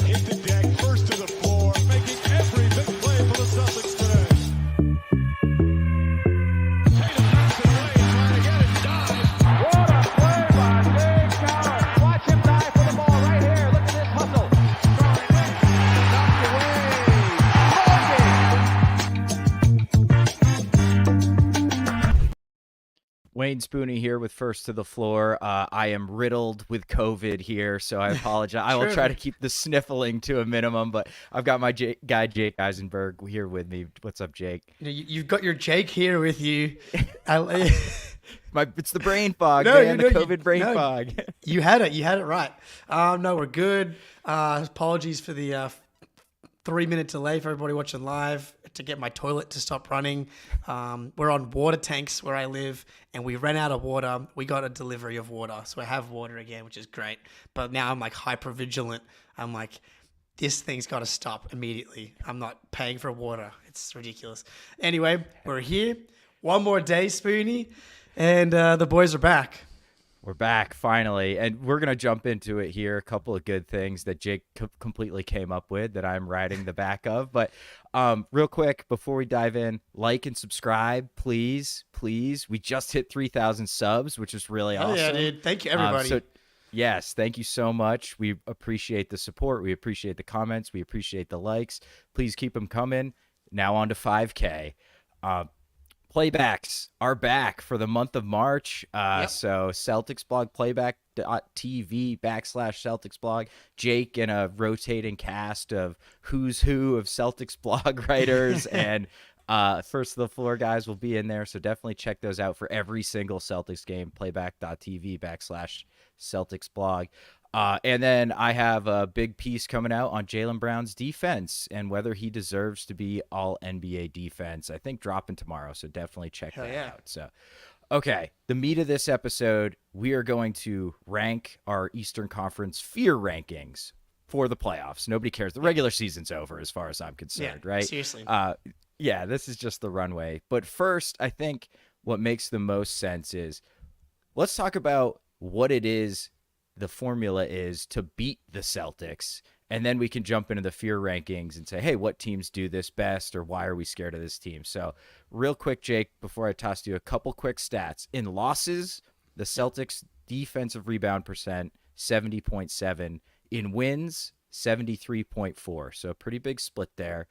hit the deck, first to the floor, making every big play for the Celtics today. Tatum knocks it away, trying to get it, dives. What a play by Big Tower. Watch him dive for the ball right here. Look at this hustle. Wayne Spooney here with First to the Floor. I am riddled with COVID here, so I apologize. I will try to keep the sniffling to a minimum, but I've got my guy Jake Eisenberg here with me. What's up, Jake? You've got your Jake here with you. It's the brain fog, man. The COVID brain fog. You had it. You had it right. No, we're good. Apologies for the 3-minute delay for everybody watching live to get my toilet to stop running. We're on water tanks where I live, and we ran out of water. We got a delivery of water, so I have water again, which is great. But now I'm like hyper vigilant. I'm like, this thing's got to stop immediately. I'm not paying for water. It's ridiculous. Anyway, we're here. One more day, Spoonie, and the boys are back. We're back finally, and we're going to jump into it here. A couple of good things that Jake completely came up with that I'm riding the back of. But real quick, before we dive in, like and subscribe, please. We just hit 3,000 subs, which is really awesome. Yeah, dude. Thank you, everybody. Yes, thank you so much. We appreciate the support. We appreciate the comments. We appreciate the likes. Please keep them coming. Now on to 5K. Playbacks are back for the month of March. So Celtics blog, playback.tv/Celtics blog. Jake and a rotating cast of who's who of Celtics blog writers and First to the Floor guys will be in there. So definitely check those out for every single Celtics game. Playback.tv/Celtics blog. And then I have a big piece coming out on Jaylen Brown's defense and whether he deserves to be all NBA defense. I think dropping tomorrow, so definitely check that out. So, okay, the meat of this episode, we are going to rank our Eastern Conference fear rankings for the playoffs. Nobody cares. The regular season's over as far as I'm concerned, right? Seriously. This is just the runway. But first, I think what makes the most sense is let's talk about what it is the formula is to beat the Celtics, and then we can jump into the fear rankings and say, hey, what teams do this best, or why are we scared of this team? So real quick, Jake, before I toss to you, a couple quick stats. In losses, the Celtics defensive rebound percent, 70.7. In wins, 73.4. So a pretty big split there.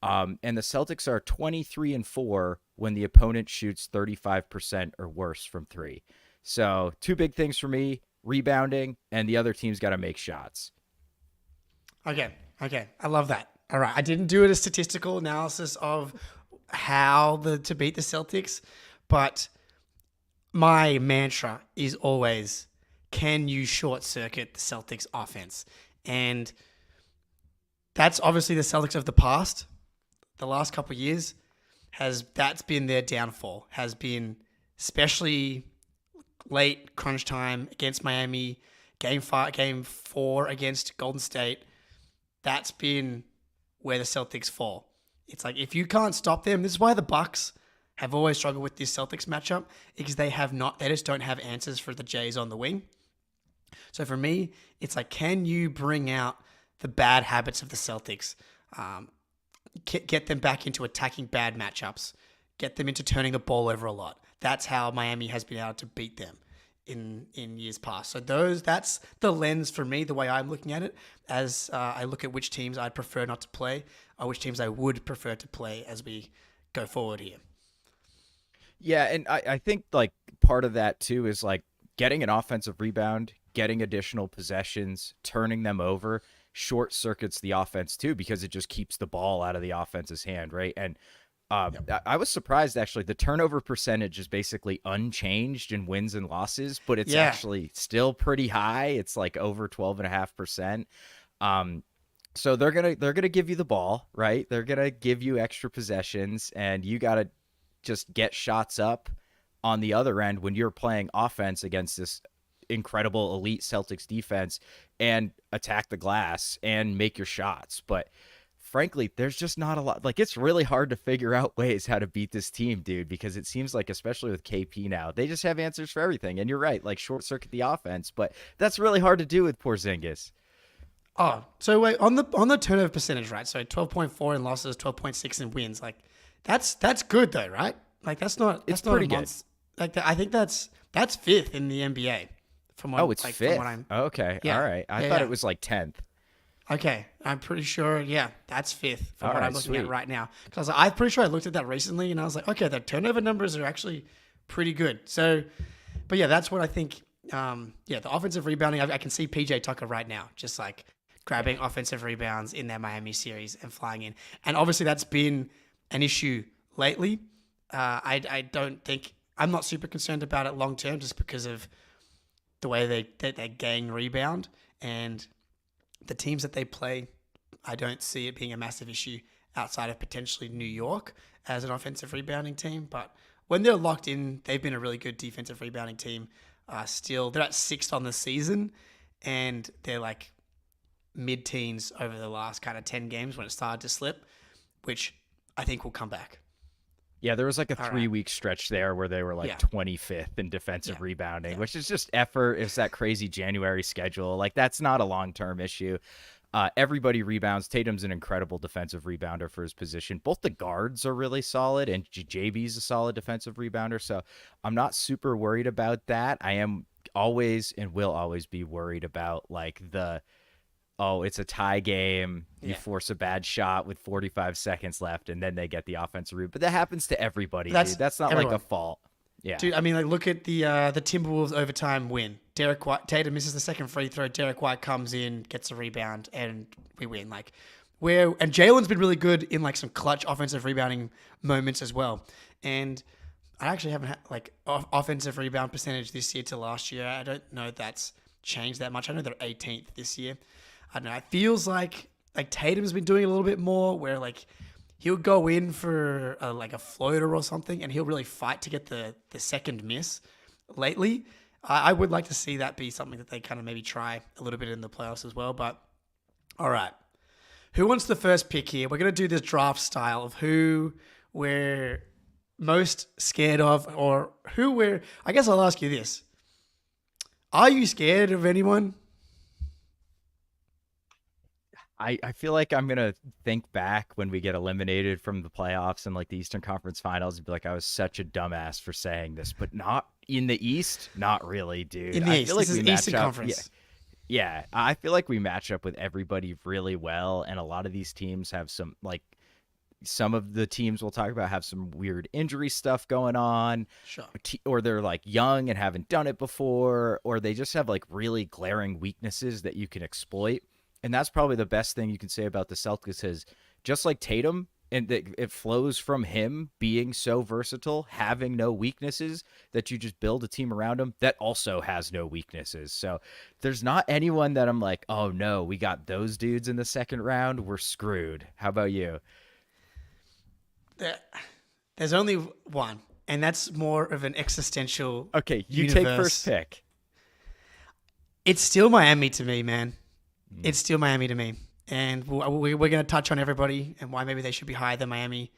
And the Celtics are 23-4 when the opponent shoots 35% or worse from three. So two big things for me: rebounding, and the other team's got to make shots. Okay. I love that. All right. I didn't do a statistical analysis of how to beat the Celtics, but my mantra is always, can you short circuit the Celtics offense? And that's obviously the Celtics of the past. The last couple of years that's been their downfall, has been especially late crunch time against Miami, game 4 against Golden State. That's been where the Celtics fall. It's like, if you can't stop them, this is why the Bucks have always struggled with this Celtics matchup, because they just don't have answers for the Jays on the wing. So for me, it's like, can you bring out the bad habits of the Celtics? Get them back into attacking bad matchups. Get them into turning the ball over a lot. That's how Miami has been able to beat them in years past. So that's the lens for me, the way I'm looking at it, as I look at which teams I'd prefer not to play, or which teams I would prefer to play as we go forward here. Yeah, and I think like part of that too is like getting an offensive rebound, getting additional possessions, turning them over, short circuits the offense too, because it just keeps the ball out of the offense's hand, right? And I was surprised, actually. The turnover percentage is basically unchanged in wins and losses, but it's actually still pretty high. It's like over 12.5%. So they're gonna give you the ball, right? They're gonna give you extra possessions, and you gotta just get shots up on the other end when you're playing offense against this incredible elite Celtics defense, and attack the glass and make your shots. But frankly, there's just not a lot. Like, it's really hard to figure out ways how to beat this team, dude, because it seems like, especially with KP now, they just have answers for everything. And you're right, like short circuit the offense, but that's really hard to do with Porzingis. Oh, so wait, on the turnover percentage, right? So 12.4 in losses, 12.6 in wins. Like that's good though, right? Like It's that's not a pretty good. month. Like I think that's fifth in the NBA from what Oh, it's like fifth. from what I'm Okay, yeah. all right. I Yeah, thought yeah. it was like 10th. Okay, I'm pretty sure. Yeah, that's fifth from All what I'm right, looking at sweet. right now. Because I'm pretty sure I looked at that recently, and I was like, okay, the turnover numbers are actually pretty good. So, but yeah, that's what I think. Yeah, the offensive rebounding. I can see PJ Tucker right now, just like grabbing offensive rebounds in their Miami series and flying in. And obviously, that's been an issue lately. I don't think I'm not super concerned about it long term, just because of the way they gang rebound and the teams that they play. I don't see it being a massive issue outside of potentially New York as an offensive rebounding team. But when they're locked in, they've been a really good defensive rebounding team. Still, they're at sixth on the season, and they're like mid-teens over the last kind of 10 games when it started to slip, which I think will come back. Yeah, there was like a All right. 3-week stretch there where they were like Yeah. 25th in defensive Yeah. rebounding, Yeah. which is just effort. It's that crazy January schedule. Like, that's not a long-term issue. Everybody rebounds. Tatum's an incredible defensive rebounder for his position. Both the guards are really solid, and JB's a solid defensive rebounder. So I'm not super worried about that. I am always and will always be worried about like it's a tie game. You Yeah. force a bad shot with 45 seconds left, and then they get the offensive rebound. But that happens to everybody, That's dude. That's not everyone. like a fault. Yeah. Dude, I mean, like, look at the Timberwolves overtime win. Derek White, Tatum misses the second free throw. Derek White comes in, gets a rebound, and we win. Like, and Jalen's been really good in like some clutch offensive rebounding moments as well. And I actually haven't had like offensive rebound percentage this year to last year. I don't know if that's changed that much. I know they're 18th this year. I don't know. It feels like Tatum's been doing a little bit more, where like he'll go in for like a floater or something, and he'll really fight to get the second miss lately. I would like to see that be something that they kind of maybe try a little bit in the playoffs as well. But all right, who wants the first pick here? We're going to do this draft style of who we're most scared of, or who we're... I guess I'll ask you this. Are you scared of anyone? I feel like I'm gonna think back when we get eliminated from the playoffs and like the Eastern Conference Finals and be like, I was such a dumbass for saying this, but not in the East, not really, dude. In the I East, feel like this is we Eastern match up- Conference. Yeah, I feel like we match up with everybody really well, and a lot of these teams have some of the teams we'll talk about have some weird injury stuff going on, Sure. or they're like young and haven't done it before, or they just have like really glaring weaknesses that you can exploit. And that's probably the best thing you can say about the Celtics is just like Tatum, and it flows from him being so versatile, having no weaknesses, that you just build a team around him that also has no weaknesses. So there's not anyone that I'm like, oh no, we got those dudes in the second round, we're screwed. How about you? There's only one, and that's more of an existential. Okay, you universe. take first pick. It's still Miami to me, man. It's still Miami to me. And we're going to touch on everybody and why maybe they should be higher than Miami.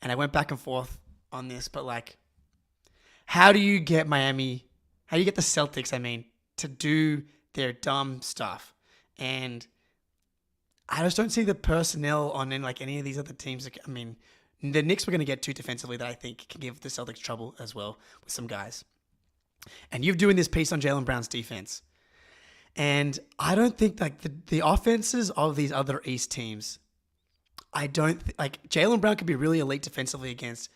And I went back and forth on this, but like, how do you get Miami, how do you get the Celtics, to do their dumb stuff? And I just don't see the personnel on like any of these other teams. The Knicks were going to get too defensively that I think can give the Celtics trouble as well with some guys. And you're doing this piece on Jaylen Brown's defense. And I don't think like the offenses of these other East teams, I don't like Jaylen Brown could be really elite defensively against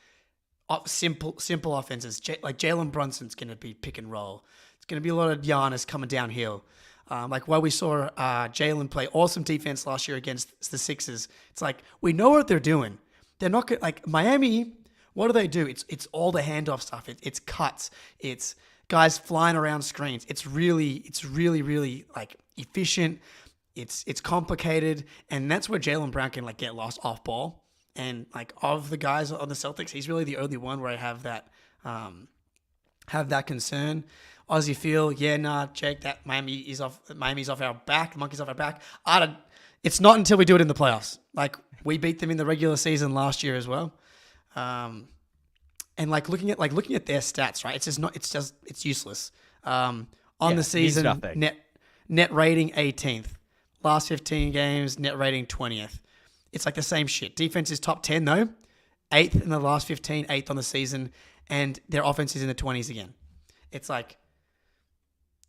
simple offenses. Like Jalen Brunson's going to be pick and roll. It's going to be a lot of Giannis coming downhill. Like while we saw Jalen play awesome defense last year against the Sixers, it's like we know what they're doing. They're not good. Like Miami, what do? It's all the handoff stuff. It's cuts. It's guys flying around screens. It's really like efficient. It's complicated, and that's where Jaylen Brown can like get lost off ball. And like of the guys on the Celtics, he's really the only one where I have that concern. Aussie feel, Jake, that Miami's off our back. The monkey's off our back. It's not until we do it in the playoffs. Like we beat them in the regular season last year as well. And looking at their stats, right? It's useless. On the season, net rating 18th, last 15 games, net rating 20th. It's like the same shit. Defense is top 10 though, 8th in the last 15, 8th on the season, and their offense is in the 20s again. It's like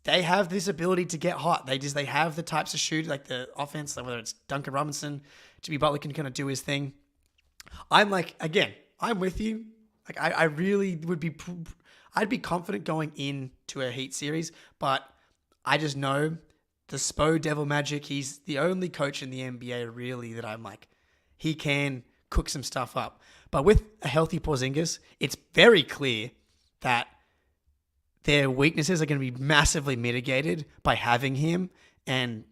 they have this ability to get hot. They have the types of shooters, like the offense, like whether it's Duncan Robinson, Jimmy Butler can kind of do his thing. I'm like, again, I'm with you. Like I really would be, I'd be confident going into a Heat series, but I just know the Spo Devil Magic, he's the only coach in the NBA really that I'm like, he can cook some stuff up. But with a healthy Porzingis, it's very clear that their weaknesses are going to be massively mitigated by having him, and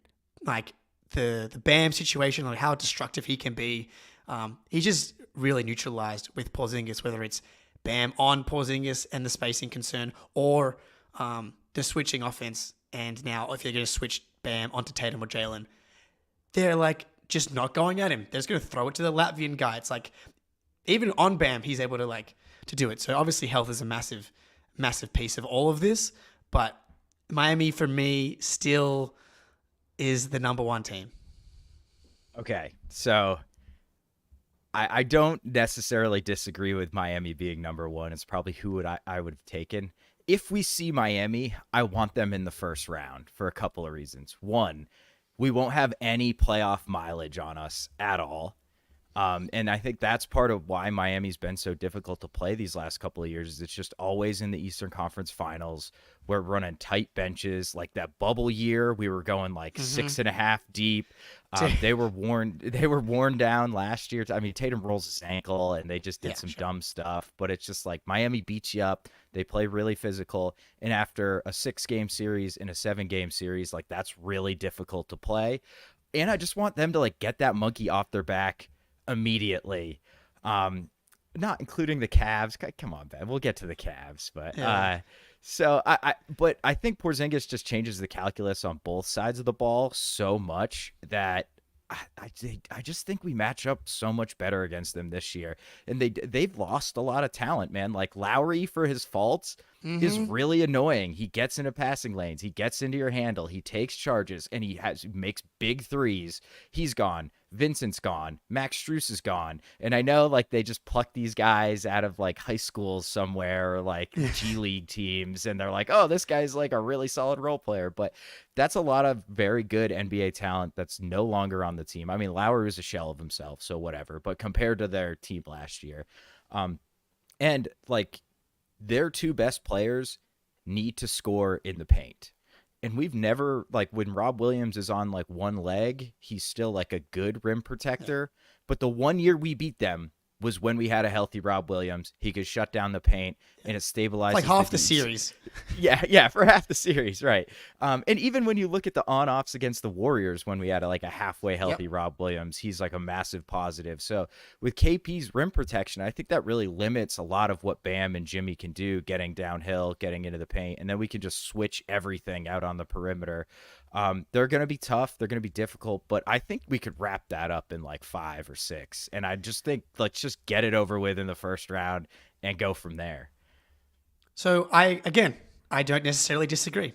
like the Bam situation, like how destructive he can be. He's just really neutralized with Porzingis, whether it's Bam on Porzingis and the spacing concern, or the switching offense. And now if you're going to switch Bam onto Tatum or Jalen, they're like just not going at him. They're just going to throw it to the Latvian guy. It's like even on Bam, he's able to do it. So obviously health is a massive piece of all of this, but Miami for me still is the number one team. Okay, so I don't necessarily disagree with Miami being number one. It's probably who I would have taken. If we see Miami, I want them in the first round for a couple of reasons. One, we won't have any playoff mileage on us at all. And I think that's part of why Miami's been so difficult to play these last couple of years. Is it's just always in the Eastern Conference Finals. We're running tight benches. Like that bubble year, we were going like 6.5 deep. They were worn down last year. I mean, Tatum rolls his ankle, and they just did some dumb stuff. But it's just like Miami beats you up. They play really physical, and after a 6-game series and a 7-game series, like that's really difficult to play. And I just want them to like get that monkey off their back immediately, not including the Cavs. Come on, Ben. We'll get to the Cavs, but but I think Porzingis just changes the calculus on both sides of the ball so much that I just think we match up so much better against them this year. And they've lost a lot of talent, man. Like Lowry, for his faults, is really annoying. He gets into passing lanes. He gets into your handle. He takes charges, and he makes big threes. He's gone. Vincent's gone. Max Strus is gone. And I know like they just pluck these guys out of like high schools somewhere, or like G League teams, and they're like, oh, this guy's like a really solid role player. But that's a lot of very good NBA talent that's no longer on the team. I mean, Lowry was a shell of himself, so whatever. But compared to their team last year, and like their two best players need to score in the paint. And we've never, like when Rob Williams is on like one leg, he's still like a good rim protector. But the one year we beat them was when we had a healthy Rob Williams. He could shut down the paint, and it stabilized like half the series. Yeah, for half the series, right. And even when you look at the on-offs against the Warriors, when we had like a halfway healthy Rob Williams, he's like a massive positive. So with KP's rim protection, I think that really limits a lot of what Bam and Jimmy can do, getting downhill, getting into the paint, and then we can just switch everything out on the perimeter. They're going to be tough. They're going to be difficult, but I think we could wrap that up in like 5 or 6. And I just think let's just get it over with in the first round and go from there. So I don't necessarily disagree,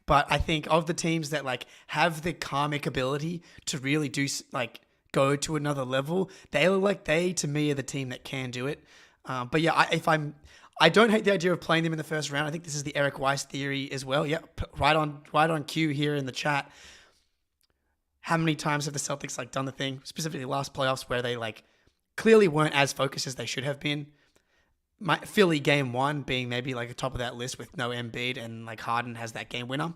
but I think of the teams that like have the karmic ability to really do like go to another level, they to me are the team that can do it. But yeah, I don't hate the idea of playing them in the first round. I think this is the Eric Weiss theory as well. Yeah, right on cue here in the chat. How many times have the Celtics like done the thing, specifically last playoffs, where they like clearly weren't as focused as they should have been? Philly game 1 being maybe like the top of that list with no Embiid, and like Harden has that game winner.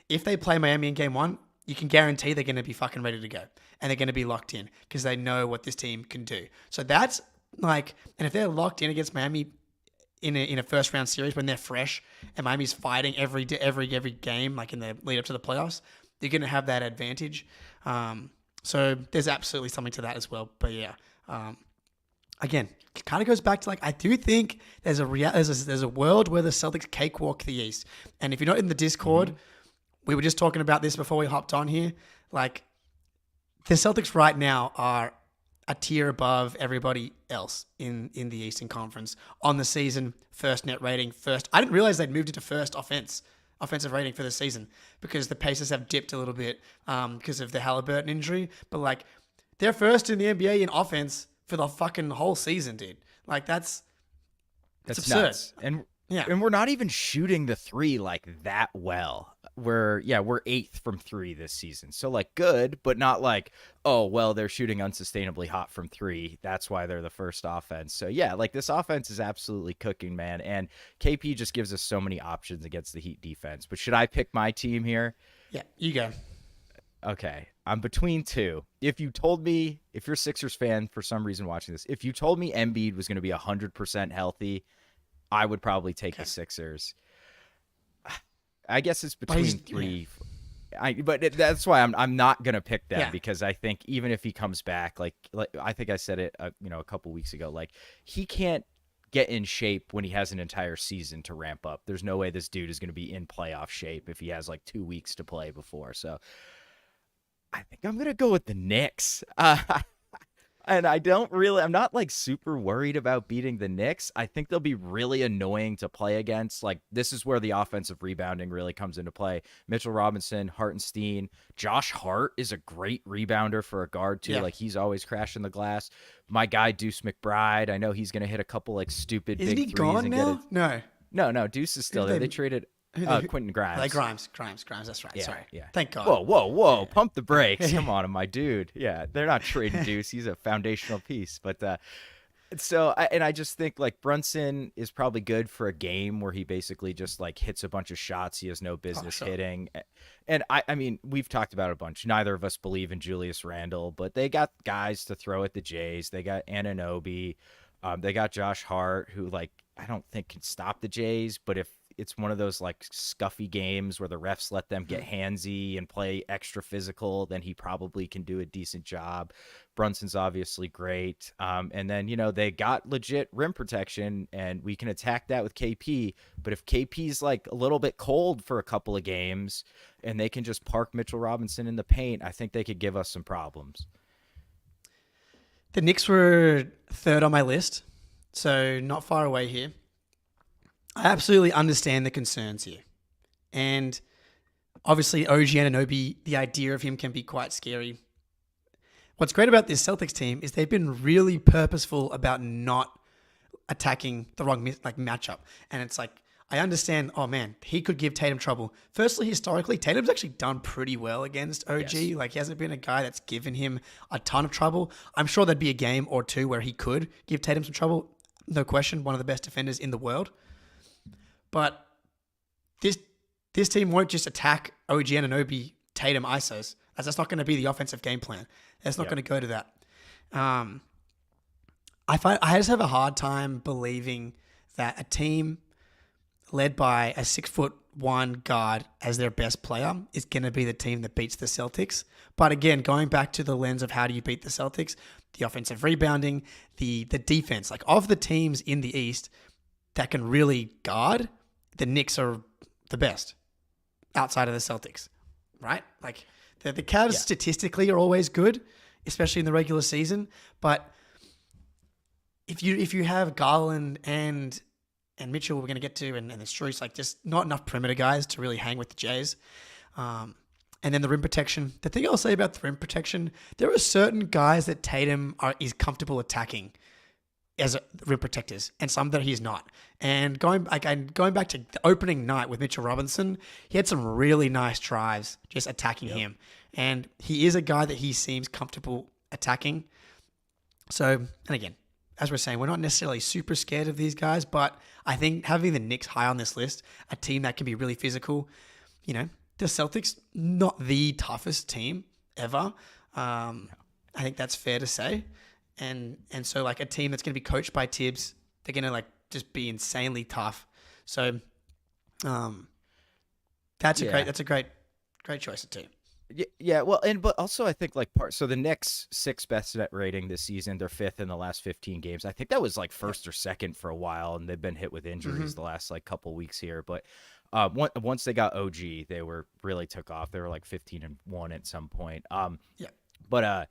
If they play Miami in game 1, you can guarantee they're going to be fucking ready to go, and they're going to be locked in because they know what this team can do. So that's like, and if they're locked in against Miami in a first round series when they're fresh and Miami's fighting every game, like in the lead up to the playoffs, they're going to have that advantage. So there's absolutely something to that as well. But yeah, again, it kind of goes back to like, I do think there's a world where the Celtics cakewalk the East. And if you're not in the Discord, we were just talking about this before we hopped on here. Like the Celtics right now are a tier above everybody else in the Eastern Conference on the season. First net rating, first. I didn't realize they'd moved it to first offense offensive rating for the season because the Pacers have dipped a little bit because of the Halliburton injury. But like, they're first in the NBA in offense for the fucking whole season, dude. Like that's absurd. Nuts. And we're not even shooting the three like that well. We're 8th from three this season. So like good, but not like, oh, well, they're shooting unsustainably hot from three. That's why they're the first offense. So yeah, like this offense is absolutely cooking, man. And KP just gives us so many options against the Heat defense. But should I pick my team here? Yeah, you go. Okay, I'm between two. If you told me, if you're a Sixers fan for some reason watching this, if you told me Embiid was going to be 100% healthy, I would probably take the Sixers. I guess it's between three. But that's why I'm not gonna pick them because I think even if he comes back, like I think I said it, a couple weeks ago, like he can't get in shape when he has an entire season to ramp up. There's no way this dude is going to be in playoff shape if he has like 2 weeks to play before. So I think I'm gonna go with the Knicks. And I'm not like super worried about beating the Knicks. I think they'll be really annoying to play against. Like this is where the offensive rebounding really comes into play. Mitchell Robinson, Hartenstein, Josh Hart is a great rebounder for a guard too. Yeah. Like he's always crashing the glass. My guy Deuce McBride, I know he's going to hit a couple like stupid Isn't big he threes. Gone and now? No, Deuce is still there. They traded Quentin Grimes. Like Grimes. That's right. Yeah, Sorry. Yeah. Thank God. Whoa. Pump the brakes. Come on, my dude. Yeah, they're not trading Deuce. He's a foundational piece. But I just think like Brunson is probably good for a game where he basically just like hits a bunch of shots he has no business hitting. And I mean, we've talked about it a bunch. Neither of us believe in Julius Randle, but they got guys to throw at the Jays. They got Anunoby. They got Josh Hart, who like I don't think can stop the Jays, but if it's one of those like scuffy games where the refs let them get handsy and play extra physical, then he probably can do a decent job. Brunson's obviously great. And then, they got legit rim protection and we can attack that with KP. But if KP's like a little bit cold for a couple of games and they can just park Mitchell Robinson in the paint, I think they could give us some problems. The Knicks were third on my list, so not far away here. I absolutely understand the concerns here. And obviously, OG Anunoby, the idea of him can be quite scary. What's great about this Celtics team is they've been really purposeful about not attacking the wrong matchup. And it's like, I understand, oh man, he could give Tatum trouble. Firstly, historically, Tatum's actually done pretty well against OG. Yes. Like, he hasn't been a guy that's given him a ton of trouble. I'm sure there'd be a game or two where he could give Tatum some trouble. No question, one of the best defenders in the world. But this team won't just attack OG Anunoby, Tatum ISOs. That's not going to be the offensive game plan. That's not going to go to that. I just have a hard time believing that a team led by a 6'1" guard as their best player is going to be the team that beats the Celtics. But again, going back to the lens of how do you beat the Celtics, the offensive rebounding, the defense, like of the teams in the East that can really guard, the Knicks are the best outside of the Celtics, right? Like the Cavs statistically are always good, especially in the regular season. But if you have Garland and Mitchell, we're going to get to, and the Strus, like just not enough perimeter guys to really hang with the Jays. And then the rim protection. The thing I'll say about the rim protection, there are certain guys that Tatum is comfortable attacking as rim protectors, and some that he's not. And going back to the opening night with Mitchell Robinson, he had some really nice drives just attacking him. And he is a guy that he seems comfortable attacking. So, and again, as we're saying, we're not necessarily super scared of these guys, but I think having the Knicks high on this list, a team that can be really physical, the Celtics, not the toughest team ever. I think that's fair to say. And so like a team that's going to be coached by Tibbs, they're going to like just be insanely tough. So that's a great choice of team. Yeah, well, but also I think like so the Knicks 6th best net rating this season, they're 5th in the last 15 games. I think that was like 1st or 2nd for a while, and they've been hit with injuries the last like couple weeks here. But once they got OG, they really took off. They were like 15-1 at some point. But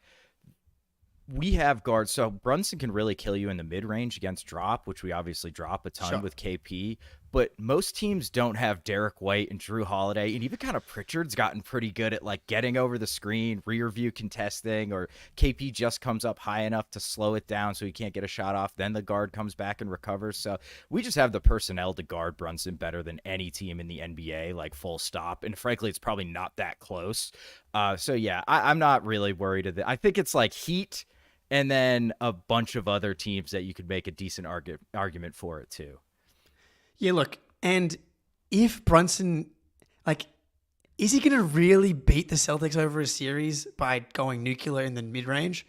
we have guards, so Brunson can really kill you in the mid-range against drop, which we obviously drop a ton with KP. but most teams don't have Derek White and Drew Holiday, and even kind of Pritchard's gotten pretty good at like getting over the screen, rear view contesting, or KP just comes up high enough to slow it down so he can't get a shot off. Then the guard comes back and recovers. So we just have the personnel to guard Brunson better than any team in the NBA, like full stop. And frankly, it's probably not that close. So yeah, I'm not really worried. I think it's like Heat and then a bunch of other teams that you could make a decent argument for it too. Yeah, look, and if Brunson, like, is he going to really beat the Celtics over a series by going nuclear in the mid-range?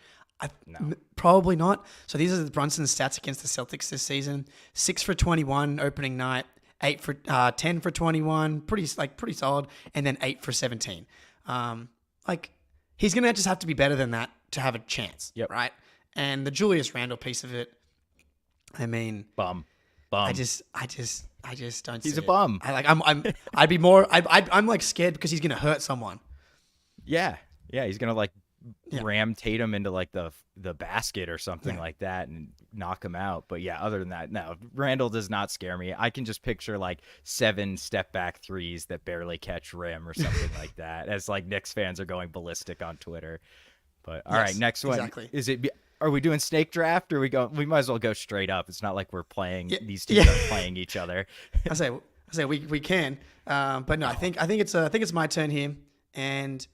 No. Probably not. So these are the Brunson's stats against the Celtics this season: 6 for 21 opening night, 10 for 21, pretty solid, and then 8 for 17. He's going to just have to be better than that to have a chance, right? And the Julius Randle piece of it, I mean, Bum. I just don't. He's see a bum. I'd be more. I'm like scared because he's gonna hurt someone. Yeah. He's gonna like ram Tatum into like the basket or something like that and knock him out. But yeah, other than that, no. Randall does not scare me. I can just picture like 7 step back threes that barely catch rim or something like that. As like Knicks fans are going ballistic on Twitter. But all right, next one. Exactly. Is it? Are we doing snake draft or we might as well go straight up. It's not like we're playing these teams are playing each other. I say we can. But no, I think it's my turn here. And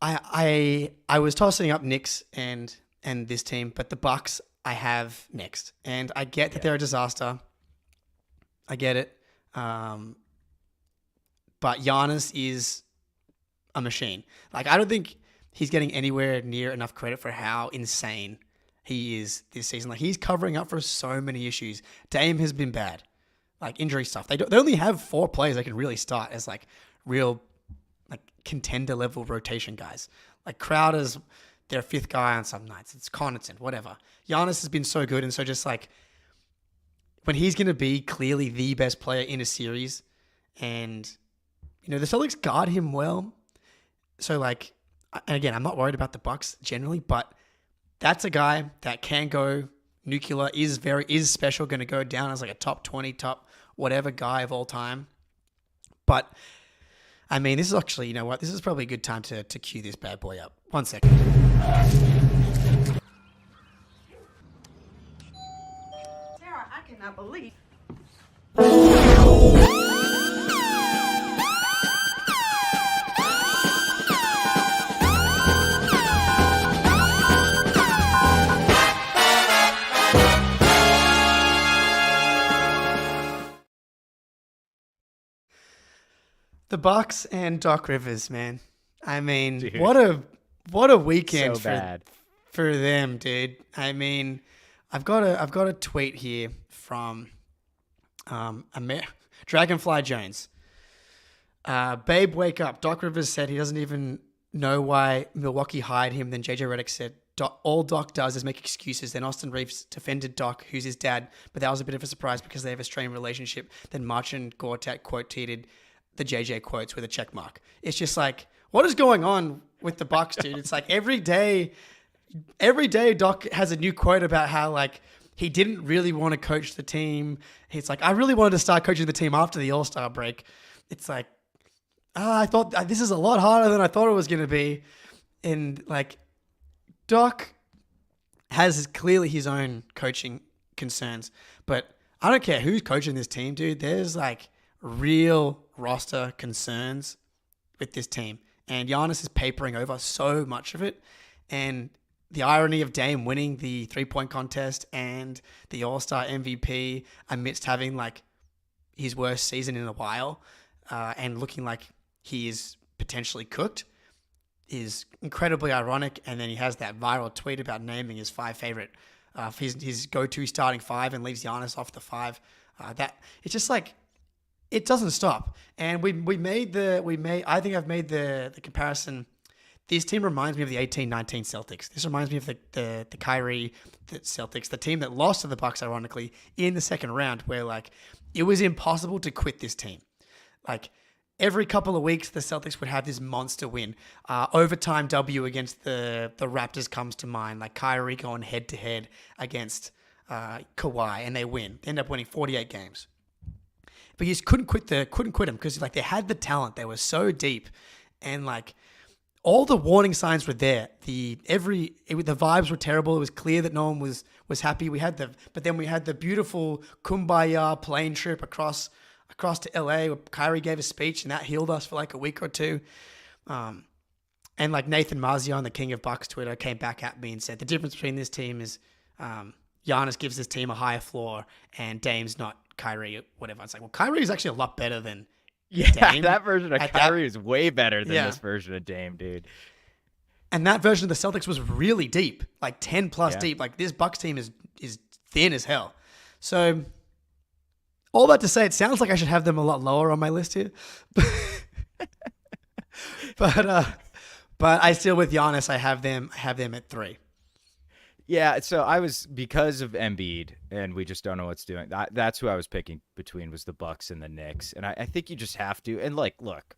I was tossing up Knicks and this team, but the Bucks I have next. And I get that they're a disaster. I get it. But Giannis is a machine. Like, I don't think he's getting anywhere near enough credit for how insane he is this season. Like, he's covering up for so many issues. Dame has been bad, like injury stuff. They only have 4 players that can really start as like real, like contender level rotation guys. Like Crowder's their 5th guy on some nights. It's Connaughton, whatever. Giannis has been so good, and so just like when he's going to be clearly the best player in a series, and the Celtics guard him well. So like. And again, I'm not worried about the Bucks generally, but that's a guy that can go nuclear, is special, going to go down as like a top 20, top whatever guy of all time. But I mean, this is actually, you know what? This is probably a good time to cue this bad boy up. 1 second. Sarah, I cannot believe. The Bucks and Doc Rivers, man. I mean, Dude. what a weekend So for them, dude. I mean, I've got a tweet here from Dragonfly Jones. Babe, wake up. Doc Rivers said he doesn't even know why Milwaukee hired him. Then JJ Redick said, all Doc does is make excuses. Then Austin Reeves defended Doc, who's his dad, but that was a bit of a surprise because they have a strained relationship. Then Marcin Gortat quote-tweeted the JJ quotes with a check mark. It's just like, what is going on with the Bucks, dude? It's like every day Doc has a new quote about how like he didn't really want to coach the team. He's like, I really wanted to start coaching the team after the All-Star break. It's like, I thought this is a lot harder than I thought it was going to be. And like, Doc has clearly his own coaching concerns, but I don't care who's coaching this team, dude. There's like real roster concerns with this team. And Giannis is papering over so much of it. And the irony of Dame winning the 3-point contest and the All-Star MVP amidst having like his worst season in a while and looking like he is potentially cooked is incredibly ironic. And then he has that viral tweet about naming his 5 favorite, his go-to starting 5 and leaves Giannis off the 5. That it's just like, it doesn't stop. And I think I've made the comparison. This team reminds me of the 18-19 Celtics. This reminds me of the Kyrie Celtics, the team that lost to the Bucks, ironically, in the second round, where like it was impossible to quit this team. Like every couple of weeks, the Celtics would have this monster win. Overtime W against the Raptors comes to mind, like Kyrie going head to head against Kawhi, and they win. They end up winning 48 games. But you just couldn't quit them because like they had the talent. They were so deep, and like all the warning signs were there. The vibes were terrible. It was clear that no one was happy. But then we had the beautiful kumbaya plane trip across to LA where Kyrie gave a speech, and that healed us for like a week or two. And like Nathan Marzion, the king of Bucks Twitter, came back at me and said the difference between this team is Giannis gives this team a higher floor and Dame's not Kyrie or whatever. It's like, well, Kyrie is actually a lot better than Dame. That version of Kyrie is way better than this version of Dame, dude. And that version of the Celtics was really deep, like 10 plus deep. Like this Bucks team is thin as hell. So all that to say, it sounds like I should have them a lot lower on my list here. But I still, with Giannis, I have them at 3. Yeah, so I was, because of Embiid, and we just don't know what's doing. That's who I was picking between, was the Bucks and the Knicks. And I think you just have to. And like, look,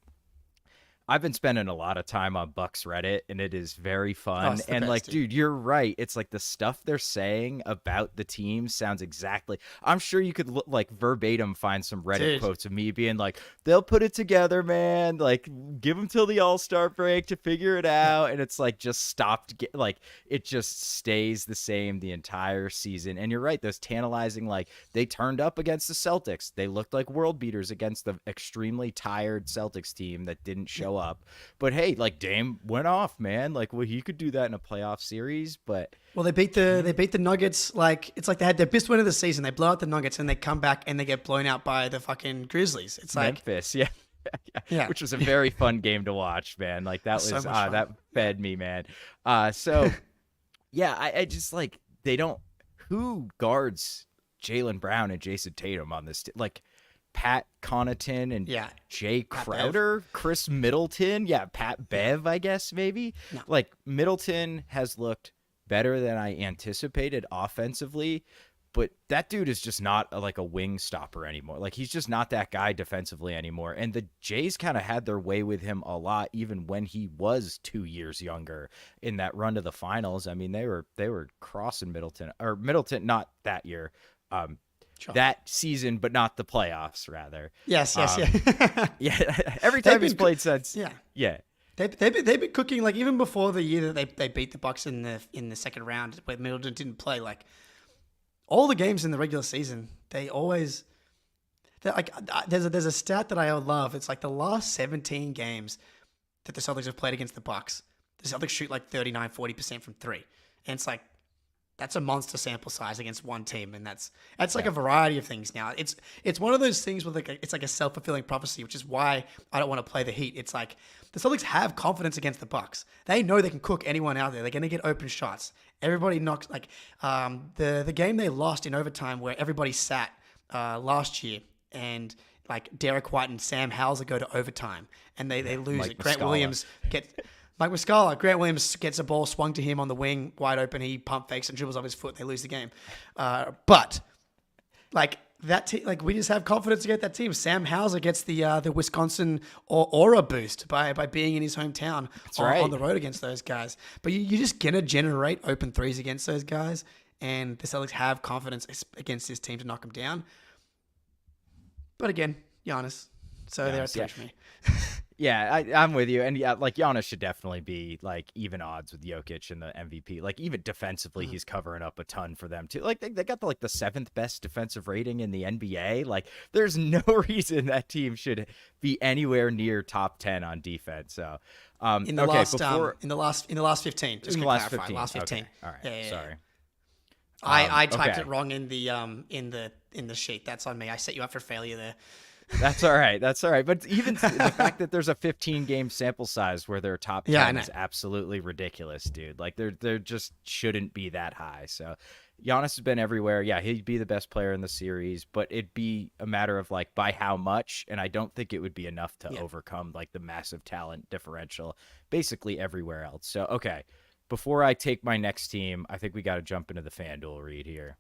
I've been spending a lot of time on Bucks Reddit, and it is very fun. And like, dude, you're right. It's like the stuff they're saying about the team sounds exactly. I'm sure you could like verbatim find some Reddit quotes of me being like, "They'll put it together, man. Like, give them till the All-Star break to figure it out." And it's like just stopped. Like, it just stays the same the entire season. And you're right. Those tantalizing, like, they turned up against the Celtics. They looked like world beaters against the extremely tired Celtics team that didn't show up. But hey, like, Dame went off, man. Like, well, he could do that in a playoff series, but well, they beat the Nuggets. Like, it's like they had their best win of the season. They blow out the Nuggets and they come back and they get blown out by the fucking Grizzlies. It's like Memphis, yeah. Which was a very fun game to watch, man. Like, that was so that fed me, man. So yeah, I just like, they don't, who guards Jaylen Brown and Jason Tatum on this like Pat Connaughton and Jay Crowder, Chris Middleton. Yeah, Pat Bev, I guess, maybe. No. Like, Middleton has looked better than I anticipated offensively, but that dude is just not like a wing stopper anymore. Like, he's just not that guy defensively anymore. And the Jays kind of had their way with him a lot, even when he was 2 years younger in that run to the finals. I mean, they were crossing Middleton, not that year. That season, but not the playoffs, rather. Yes. Yeah. Every time he's played since. Yeah. They've been cooking, like, even before the year that they beat the Bucks in the second round, where Middleton didn't play. Like, all the games in the regular season, there's a stat that I love. It's like the last 17 games that the Celtics have played against the Bucks, the Celtics shoot like 39-40% from 3, and it's like, that's a monster sample size against one team, and that's like a variety of things. Now it's one of those things where it's like a self-fulfilling prophecy, which is why I don't want to play the Heat. It's like the Celtics have confidence against the Bucks. They know they can cook anyone out there. They're going to get open shots. Everybody knocks, like the game they lost in overtime where everybody sat last year, and like Derek White and Sam Hauser go to overtime and they lose. Mike Grant Muscala. Williams Mike Muscala, Grant Williams gets a ball swung to him on the wing, wide open. He pump fakes and dribbles off his foot. They lose the game. But like that, like, we just have confidence against that team. Sam Hauser gets the Wisconsin aura boost by being in his hometown on the road against those guys. But you're just gonna generate open threes against those guys, and the Celtics have confidence against this team to knock them down. But again, Giannis. So they're a three for me. Yeah, I'm with you. And yeah, like, Giannis should definitely be like even odds with Jokic and the MVP. Like, even defensively, he's covering up a ton for them too. Like, they got the 7th best defensive rating in the NBA. Like, there's no reason that team should be anywhere near top 10 on defense. So in the last 15. Just in the last 15. Last 15. Okay. All right. Yeah. Sorry. I typed it wrong in the sheet. That's on me. I set you up for failure there. That's all right. But even the fact that there's a 15-game sample size where they're top 10 is absolutely ridiculous, dude. Like, they're just shouldn't be that high. So Giannis has been everywhere. Yeah, he'd be the best player in the series, but it'd be a matter of like by how much, and I don't think it would be enough to overcome like the massive talent differential basically everywhere else. So, okay, before I take my next team, I think we got to jump into the FanDuel read here.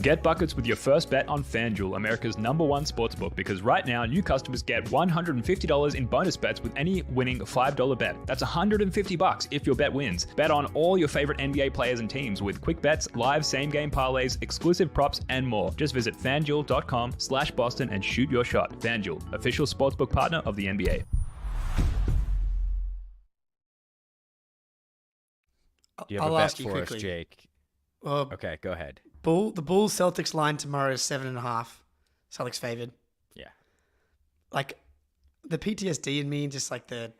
Get buckets with your first bet on FanDuel, America's #1 sportsbook, because right now new customers get $150 in bonus bets with any winning $5 bet. That's $150 if your bet wins. Bet on all your favorite NBA players and teams with quick bets, live same-game parlays, exclusive props, and more. Just visit FanDuel.com/Boston and shoot your shot. FanDuel, official sportsbook partner of the NBA. Do you have I'll a bet ask you for quickly. us, Jake? Well, Okay, go ahead. the Bulls Celtics line tomorrow is 7.5. Celtics favored. Yeah. Like the PTSD in me, just like the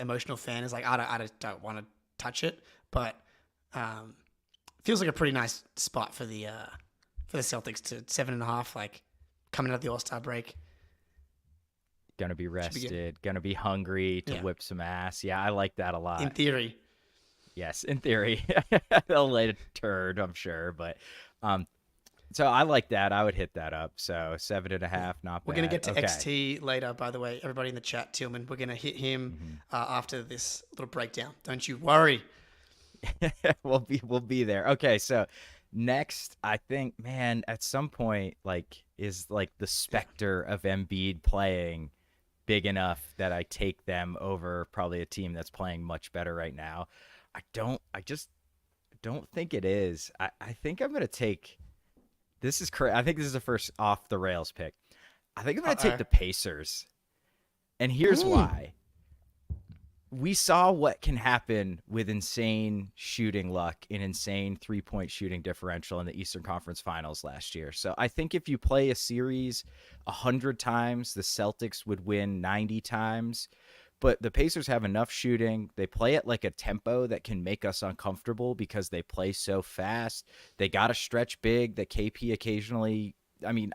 emotional fan is like I don't want to touch it, but feels like a pretty nice spot for the Celtics to 7.5. Like coming out of the All-Star break. Gonna be good. rested, gonna be hungry to whip some ass. Yeah, I like that a lot. In theory. Yes, in theory. They'll lay a turd, I'm sure. But so I like that. I would hit that up. So 7.5, not bad. We're going to get to Okay. XT later, by the way. Everybody in the chat, Tillman, we're going to hit him after this little breakdown. Don't you worry. we'll be there. Okay, so next, I think, man, at some point, is the specter of Embiid playing big enough that I take them over probably a team that's playing much better right now. I just don't think it is. I think I'm gonna take. This is correct. I think this is the first off the rails pick. I think I'm gonna take the Pacers, and here's why. We saw what can happen with insane shooting luck and insane 3-point shooting differential in the Eastern Conference Finals last year. So I think if you play a series 100 times, the Celtics would win 90 times. But the Pacers have enough shooting. They play at like a tempo that can make us uncomfortable because they play so fast. They got to stretch big that KP occasionally. I mean,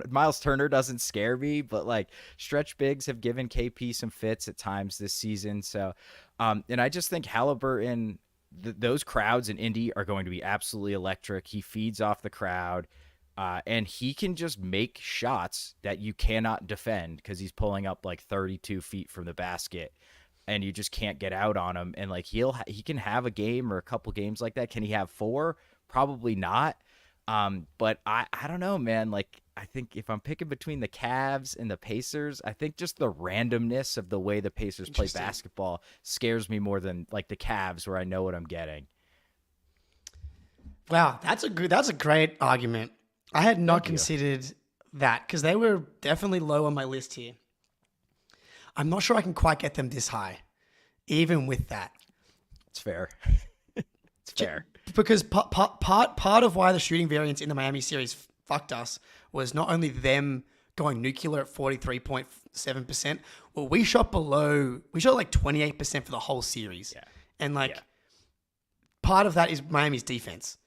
Miles Turner doesn't scare me, but stretch bigs have given KP some fits at times this season. So, and I just think Halliburton, those crowds in Indy are going to be absolutely electric. He feeds off the crowd. And he can just make shots that you cannot defend because he's pulling up 32 feet from the basket, and you just can't get out on him. And he can have a game or a couple games like that. Can he have 4? Probably not. But I don't know, man. I think if I'm picking between the Cavs and the Pacers, I think just the randomness of the way the Pacers play basketball scares me more than the Cavs, where I know what I'm getting. Wow, that's a great argument. I had not considered that because they were definitely low on my list here. I'm not sure I can quite get them this high, even with that. It's fair. It's fair. Because part of why the shooting variance in the Miami series fucked us was not only them going nuclear at 43.7%, well, we shot 28% for the whole series. Yeah. And part of that is Miami's defense,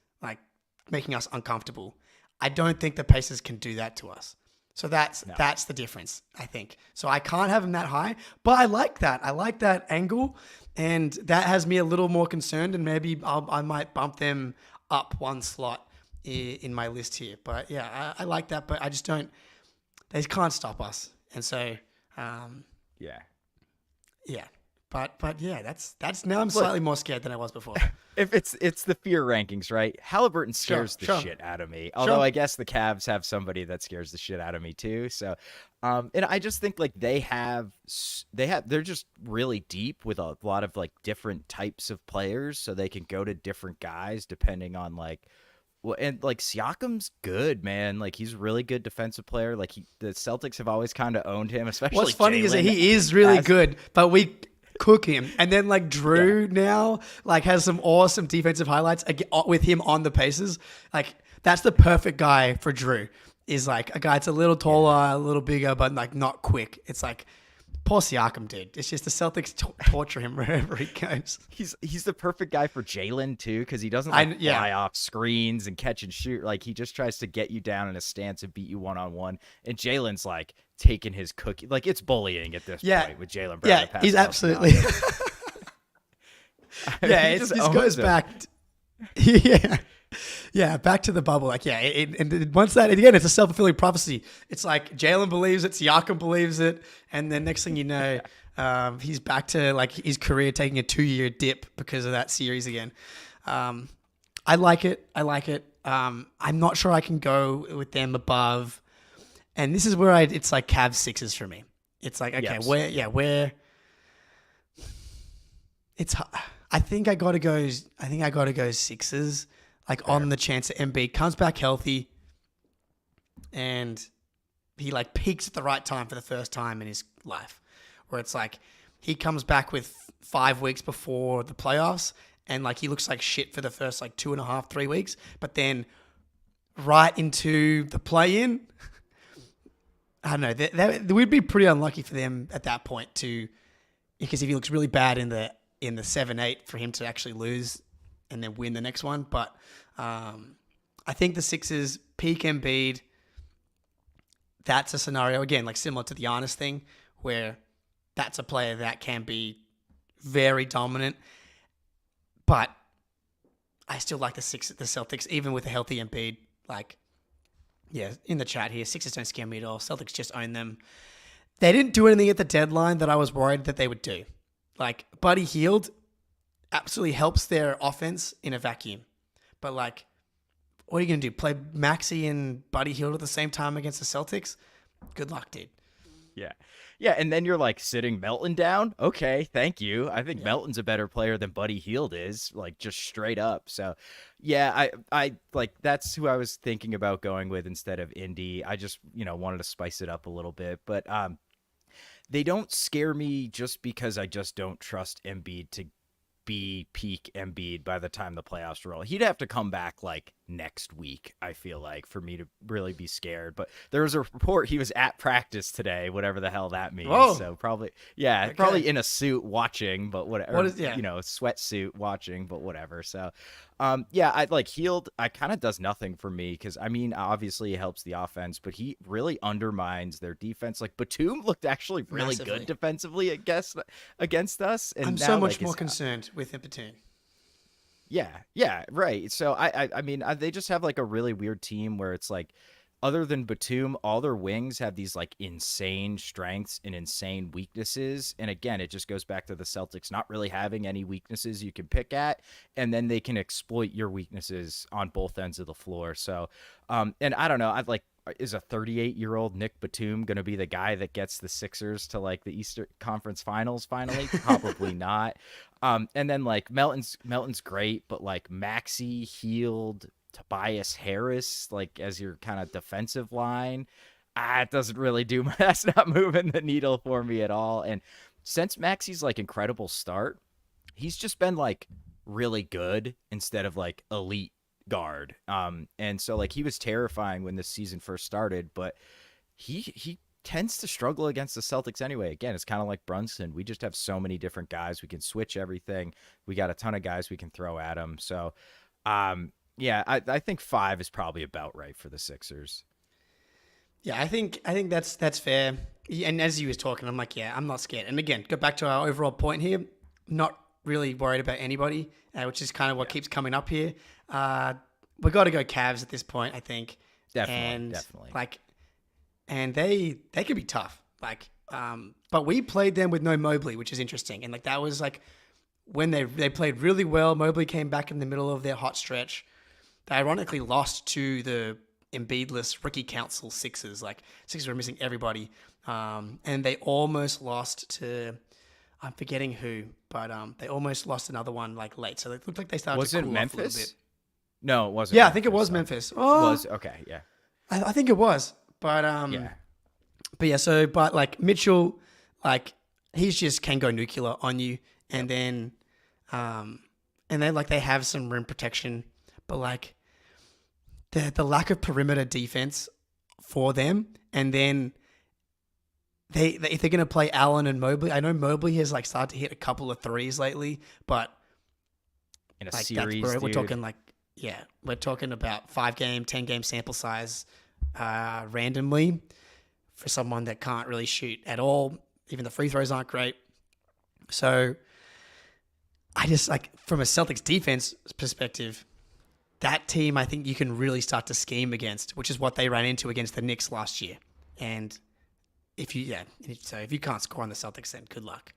making us uncomfortable. I don't think the Pacers can do that to us. So that's the difference, I think. So I can't have them that high, but I like that. I like that angle, and that has me a little more concerned, and maybe I might bump them up one slot in my list here. But yeah, I like that, but I just don't. They can't stop us, and so yeah. But yeah, that's now I'm slightly more scared than I was before. If it's the fear rankings, right? Halliburton scares the shit out of me. Although I guess the Cavs have somebody that scares the shit out of me too. So, and I just think they're just really deep with a lot of different types of players, so they can go to different guys depending on and Siakam's good, man. He's a really good defensive player. The Celtics have always kind of owned him, especially. What's funny is that he is really good, but we cook him. And then Drew now has some awesome defensive highlights with him on the Pacers. That's the perfect guy for Drew. Is a guy that's a little taller, a little bigger, but not quick. It's poor Siakam, dude. It's just the Celtics torture him wherever he goes. He's the perfect guy for Jalen too, because he doesn't fly off screens and catch and shoot. He just tries to get you down in a stance and beat you one-on-one. And Jalen's taking his cookie. It's bullying at this point with Jalen Brown. Yeah, he's absolutely. It just goes back. Yeah, back to the bubble. And once that, again, it's a self-fulfilling prophecy. It's Jalen believes it, Siakam believes it, and then next thing you know, he's back to his career taking a 2-year dip because of that series again. I like it. I'm not sure I can go with them above. And this is where it's like Cavs Sixers for me. It's like, okay, Yes. where it's, I think I got to go Sixers, like on the chance that Embiid comes back healthy and he like peaks at the right time for the first time in his life, where it's like he comes back with 5 weeks before the playoffs and like he looks like shit for the first like 2.5, 3 weeks, but then right into the play-in, I don't know. We'd be pretty unlucky for them at that point because if he looks really bad in the 7-8 for him to actually lose and then win the next one. But I think the Sixers peak Embiid. That's a scenario again, like similar to the Giannis thing, where that's a player that can be very dominant. But I still like the Celtics, even with a healthy Embiid. Like, yeah, in the chat here, Sixers don't scare me at all. Celtics just own them. They didn't do anything at the deadline that I was worried that they would do. Like, Buddy Hield absolutely helps their offense in a vacuum. But, like, what are you going to do? Play Maxey and Buddy Hield at the same time against the Celtics? Good luck, dude. Yeah. Yeah, and then you're like sitting Melton down. Okay, thank you. I think Melton's a better player than Buddy Hield is, like just straight up. So, yeah, I like that's who I was thinking about going with instead of Indy. I just, wanted to spice it up a little bit, but they don't scare me just because I just don't trust Embiid to be peak Embiid by the time the playoffs roll. He'd have to come back like next week, I feel like, for me to really be scared. But there was a report he was at practice today, whatever the hell that means. Whoa. So probably in a suit watching, but whatever. Sweatsuit watching, but whatever. So I like Hield. I kind of does nothing for me because I mean, obviously it helps the offense, but he really undermines their defense. Like Batum looked actually really Massively. good defensively against us. And I'm now, so much like, more concerned with Batum. Yeah, right. So I mean, they just have like a really weird team where it's like, other than Batum, all their wings have these like insane strengths and insane weaknesses. And again, it just goes back to the Celtics not really having any weaknesses you can pick at, and then they can exploit your weaknesses on both ends of the floor. So, and I don't know, is a 38-year-old Nick Batum going to be the guy that gets the Sixers to like the Eastern Conference Finals finally? Probably not. And then like Melton's great, but like Maxey, Hield, Tobias Harris, like as your kind of defensive line, it doesn't really do. That's not moving the needle for me at all. And since Maxey's like incredible start, he's just been like really good instead of like elite guard. And so like he was terrifying when this season first started, but he tends to struggle against the Celtics anyway. Again, it's kind of like Brunson. We just have so many different guys. We can switch everything. We got a ton of guys we can throw at him. So, yeah, I think 5 is probably about right for the Sixers. Yeah, I think that's fair. And as you was talking, I'm like, yeah, I'm not scared. And again, go back to our overall point here. Not really worried about anybody, which is kind of what keeps coming up here. We got to go Cavs at this point, I think. Definitely. Like, and they could be tough. Like, but we played them with no Mobley, which is interesting. And like that was like when they played really well. Mobley came back in the middle of their hot stretch. They ironically lost to the Embiidless rookie council Sixers. Like Sixers were missing everybody, and they almost lost to, I'm forgetting who, but they almost lost another one like late. So it looked like they started to cool Memphis? off a little bit. No, it wasn't. Yeah, Memphis, I think it was so. Memphis. Oh, was okay. Yeah, I think it was, but but like Mitchell, like he's just can go nuclear on you, and then like they have some rim protection. But like the lack of perimeter defense for them, and then if they're gonna play Allen and Mobley, I know Mobley has like started to hit a couple of threes lately, but in a like series, we're talking like we're talking about 5-game, 10-game sample size randomly for someone that can't really shoot at all. Even the free throws aren't great. So I just like from a Celtics defense perspective, that team, I think you can really start to scheme against, which is what they ran into against the Knicks last year. And if you can't score on the Celtics, then good luck.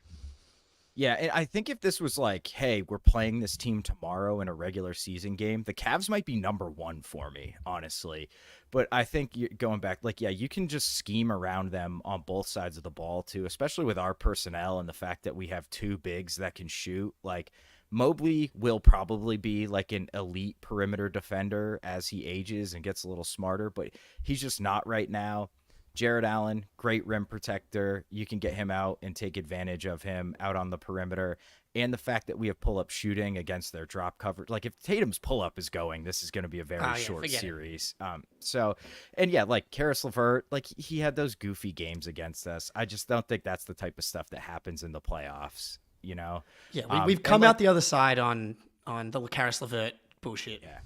Yeah, and I think if this was like, hey, we're playing this team tomorrow in a regular season game, the Cavs might be number one for me, honestly. But I think going back, like, yeah, you can just scheme around them on both sides of the ball, too, especially with our personnel and the fact that we have two bigs that can shoot. Like, Mobley will probably be like an elite perimeter defender as he ages and gets a little smarter, but he's just not right now. Jared Allen, great rim protector. You can get him out and take advantage of him out on the perimeter. And the fact that we have pull-up shooting against their drop coverage. Like, if Tatum's pull-up is going, this is going to be a very short series. And yeah, like, Karis LeVert, like, he had those goofy games against us. I just don't think that's the type of stuff that happens in the playoffs, you know? Yeah, we've come out the other side on the Karis LeVert bullshit. Yeah.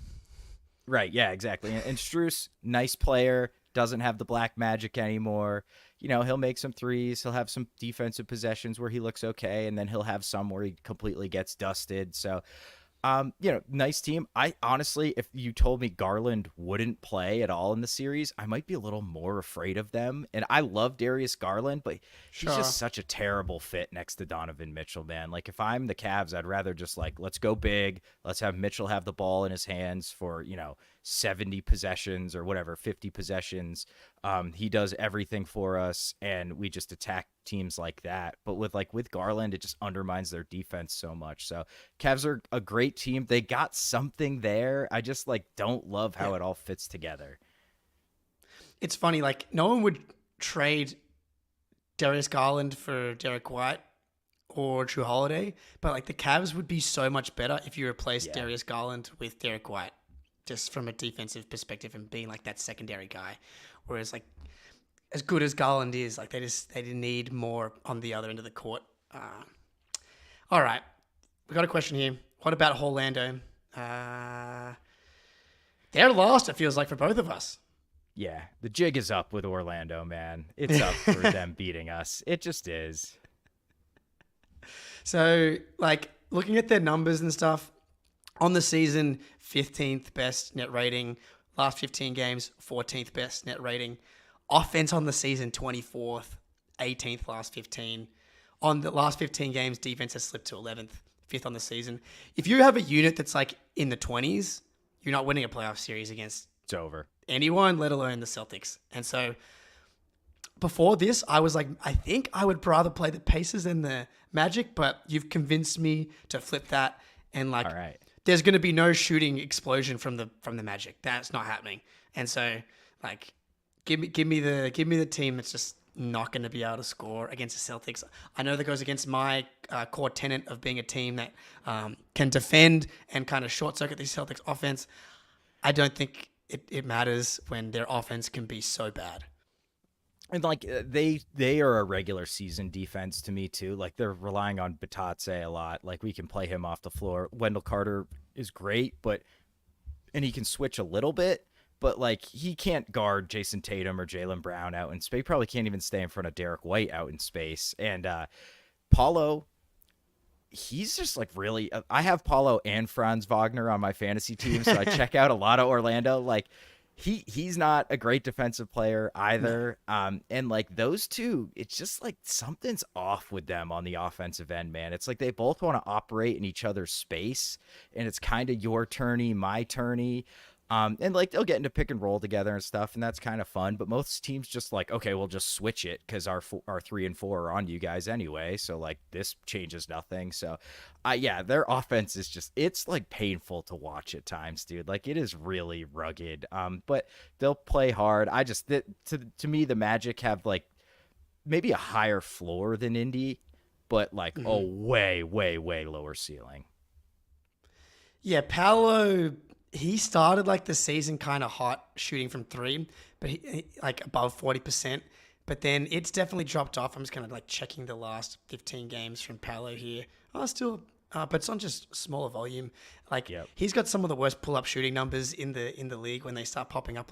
Right, yeah, exactly. And Strus, nice player, doesn't have the black magic anymore. You know, he'll make some threes. He'll have some defensive possessions where he looks okay, and then he'll have some where he completely gets dusted. So, nice team. I honestly, if you told me Garland wouldn't play at all in the series, I might be a little more afraid of them. And I love Darius Garland, but he's just such a terrible fit next to Donovan Mitchell, man. Like, if I'm the Cavs, I'd rather just like, let's go big. Let's have Mitchell have the ball in his hands for, 70 possessions or whatever, 50 possessions. He does everything for us, and we just attack teams like that. But with Garland, it just undermines their defense so much. So Cavs are a great team. They got something there. I just don't love how it all fits together. It's funny, no one would trade Darius Garland for Derek White or Drew Holiday, but the Cavs would be so much better if you replaced Darius Garland with Derek White, just from a defensive perspective and being that secondary guy. Whereas as good as Garland is, they need more on the other end of the court. All right, we got a question here. What about Orlando? They're lost, it feels like, for both of us. Yeah, the jig is up with Orlando, man. It's up for them beating us. It just is. So, looking at their numbers and stuff, on the season, 15th best net rating. Last 15 games, 14th best net rating. Offense on the season, 24th, 18th last 15. On the last 15 games, defense has slipped to 11th, 5th on the season. If you have a unit that's in the 20s, you're not winning a playoff series against It's over. anyone, let alone the Celtics. And so before this, I was I think I would rather play the Pacers than the Magic, but you've convinced me to flip that. And all right. There's going to be no shooting explosion from the Magic. That's not happening. And so, give me the team that's just not going to be able to score against the Celtics. I know that goes against my core tenet of being a team that can defend and kind of short circuit the Celtics offense. I don't think it matters when their offense can be so bad. And they are a regular season defense to me too. They're relying on Batatse a lot. We can play him off the floor. Wendell Carter is great, and he can switch a little bit, but he can't guard Jason Tatum or Jaylen Brown out in space. He probably can't even stay in front of Derek White out in space. And Paulo, he's just really. I have Paulo and Franz Wagner on my fantasy team, so I check out a lot of Orlando. He's not a great defensive player either. And those two, it's just something's off with them on the offensive end, man. It's they both want to operate in each other's space, and it's kind of your tourney, my tourney. And they'll get into pick and roll together and stuff, and that's kind of fun. But most teams just okay, we'll just switch it because our 3 and 4 are on you guys anyway. So this changes nothing. So, their offense is just it's painful to watch at times, dude. It is really rugged. But they'll play hard. To me, the Magic have maybe a higher floor than Indy, but a way, way, way lower ceiling. Yeah, Paolo. He started the season kind of hot shooting from 3, but he above 40%. But then it's definitely dropped off. I'm just kind of checking the last 15 games from Paolo here. Still, but it's on just smaller volume. He's got some of the worst pull-up shooting numbers in the league when they start popping up.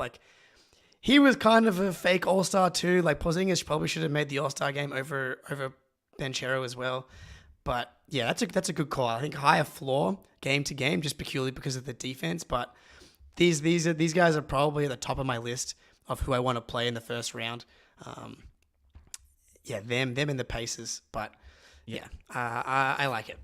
He was kind of a fake all-star too. Porzingis probably should have made the all-star game over Banchero as well. But yeah, that's a good call. I think higher floor game to game, just purely because of the defense. But these guys are probably at the top of my list of who I want to play in the first round. Them and the Pacers. But Yeah, I like it.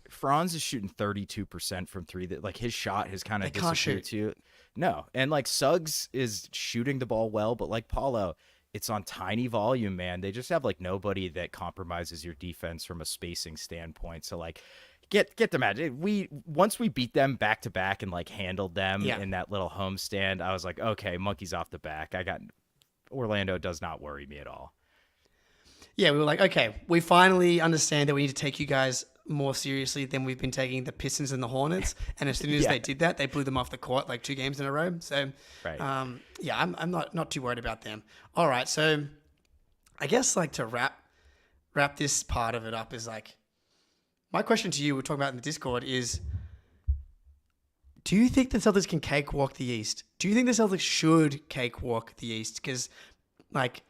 Franz is shooting 32% from three. That like his shot has kind They of can't disappeared shoot. too. No, and like Suggs is shooting the ball well, but like Paulo, it's on tiny volume, man. They just have like nobody that compromises your defense from a spacing standpoint. So like, get the magic. Once we beat them back to back and like handled them Yeah. in that little homestand, I was like, okay, monkeys off the back. Orlando does not worry me at all. Yeah, we were like, okay, we finally understand that we need to take you guys more seriously than we've been taking the Pistons and the Hornets. And as soon as they did that, they blew them off the court like 2 games in a row. So, Right. yeah, I'm not too worried about them. All right, so I guess like to wrap this part of it up is like, my question to you, we're talking about in the Discord is, do you think the Celtics can cakewalk the East? Do you think the Celtics should cakewalk the East? Because like,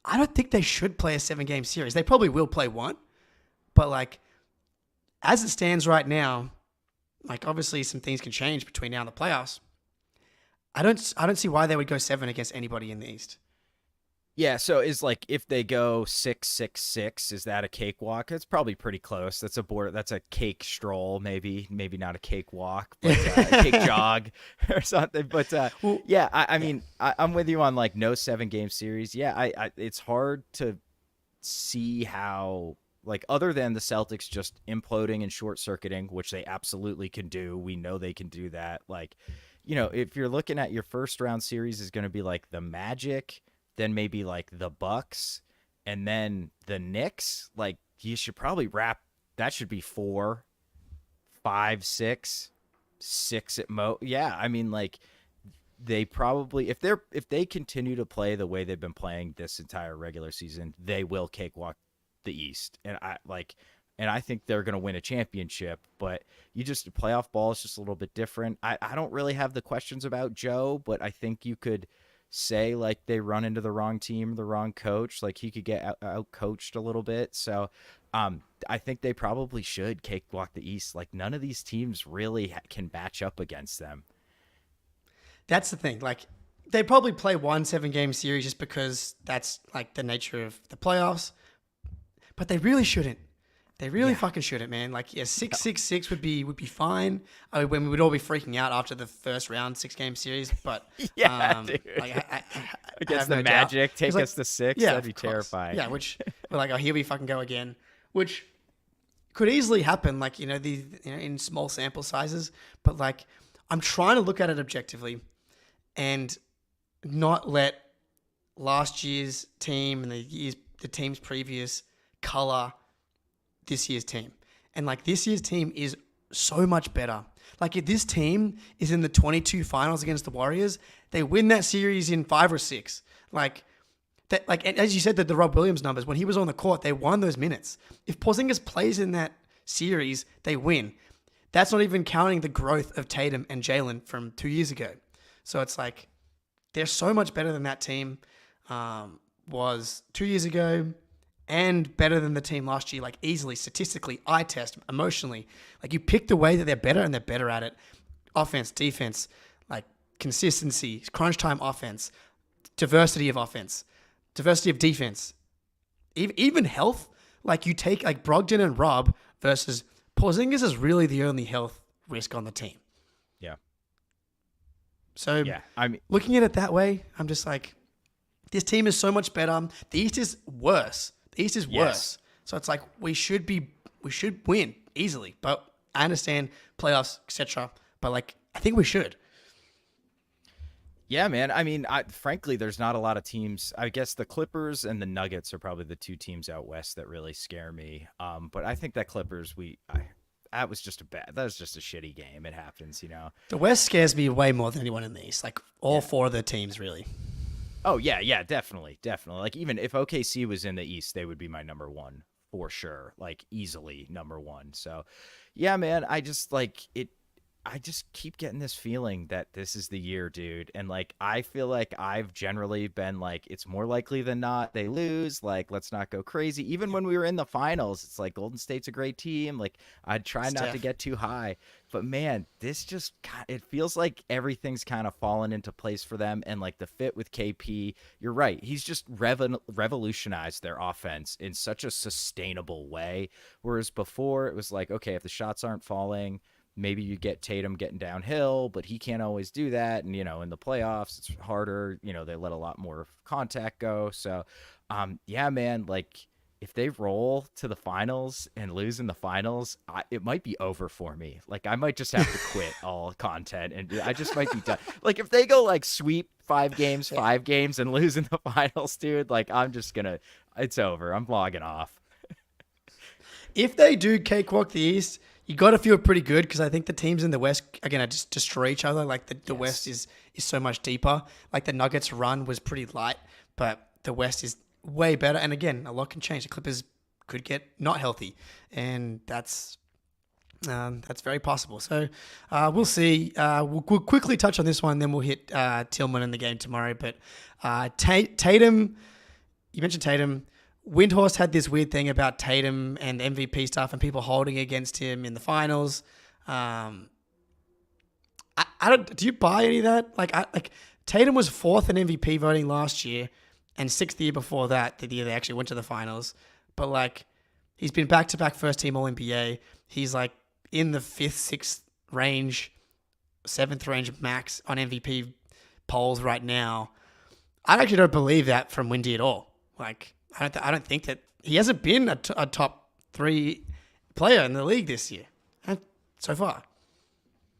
I don't think they should play a 7-game series. They probably will play one, but like as it stands right now, like obviously some things can change between now and the playoffs. I don't see why they would go 7 against anybody in the East. Yeah, so is like if they go 6-6-6, is that a cakewalk? It's probably pretty close. That's a cake stroll, maybe not a cakewalk, but a cake jog or something. But yeah, I mean, I'm with you on like no 7-game series. Yeah, I it's hard to see how like other than the Celtics just imploding and short circuiting, which they absolutely can do. We know they can do that. Like, you know, if you're looking at your first round series is going to be like the Magic, then maybe like the Bucks, and then the Knicks. Like you should probably that should be 4, 5, 6 at Yeah, I mean like they probably if they continue to play the way they've been playing this entire regular season, they will cakewalk the East. And I think they're going to win a championship, but playoff ball is just a little bit different. I don't really have the questions about Joe, but I think you could say like they run into the wrong team, the wrong coach, like he could get out coached a little bit. So I think they probably should cakewalk the East. Like none of these teams really can match up against them. That's the thing. Like they probably play one 7-game series just because that's like the nature of the playoffs, but they really shouldn't. They really fucking shouldn't, man. Like, 6-6-6 would be fine. I mean, when we would all be freaking out after the first round 6-game series, but Dude. like, I Against have the no doubt. Magic, take 'Cause, like, us to 6. yeah, That'd be of course. terrifying. Yeah, which we're like, oh, here we fucking go again, which could easily happen. Like, in small sample sizes, but like, I'm trying to look at it objectively, and not let last year's team and the teams previous color this year's team. And like this year's team is so much better. Like if this team is in the 22 finals against the Warriors, they win that series in 5 or 6. Like that, like and as you said, the Rob Williams numbers, when he was on the court, they won those minutes. If Porzingis plays in that series, they win. That's not even counting the growth of Tatum and Jalen from 2 years ago. So it's like they're so much better than that team was 2 years ago, and better than the team last year, like easily, statistically, eye test, emotionally. Like you pick the way that they're better, and they're better at it. Offense, defense, like consistency, crunch time offense, diversity of offense, diversity of defense, even health. Like you take like Brogdon and Rob versus Porzingis is really the only health risk on the team. Yeah. So Yeah, I mean, looking at it that way, I'm just like, this team is so much better. The East is worse. The East is worse. So it's like we should win easily. But I understand playoffs, etc. But like I think we should. yeah, man. I mean, frankly, there's not a lot of teams. I guess the Clippers and the Nuggets are probably the 2 teams out west that really scare me. But I think that Clippers, that was just a shitty game. It happens, you know. The West scares me way more than anyone in the East. Like all 4 of the teams, really. Oh yeah, definitely. Like even if OKC was in the East, they would be my number 1 for sure. Like easily number 1. So, yeah, man. I just like it. I just keep getting this feeling that this is the year, dude. And like, I feel like I've generally been like, it's more likely than not they lose. Like, let's not go crazy. Even when we were in the finals, it's like Golden State's a great team. Like, I'd try not to get too high. But man, this just, it feels like everything's kind of fallen into place for them. And like the fit with KP, you're right. He's just revolutionized their offense in such a sustainable way. Whereas before it was like, okay, if the shots aren't falling, maybe you get Tatum getting downhill, but he can't always do that. And, you know, in the playoffs, it's harder. You know, they let a lot more contact go. So, yeah, man, like if they roll to the finals and lose in the finals, it might be over for me. Like I might just have to quit all content and I just might be done. Like if they go like sweep 5 games and lose in the finals, dude, like I'm just gonna, it's over. I'm logging off. If they do cakewalk the East, you got to feel pretty good because I think the teams in the West are going to just destroy each other. Like the West is so much deeper. Like the Nuggets run was pretty light, but the West is way better. And again, a lot can change. The Clippers could get not healthy, and that's very possible. So we'll see. We'll quickly touch on this one, then we'll hit Tillman in the game tomorrow. But Tatum, you mentioned Tatum. Windhorst had this weird thing about Tatum and MVP stuff and people holding against him in the finals. I don't. Do you buy any of that? Like Tatum was 4th in MVP voting last year and 6th the year before that, the year they actually went to the finals. But like, he's been back-to-back first-team All-NBA. He's like in the 5th, 6th range, 7th range max on MVP polls right now. I actually don't believe that from Windy at all. Like, I don't think that he hasn't been a top 3 player in the league this year so far.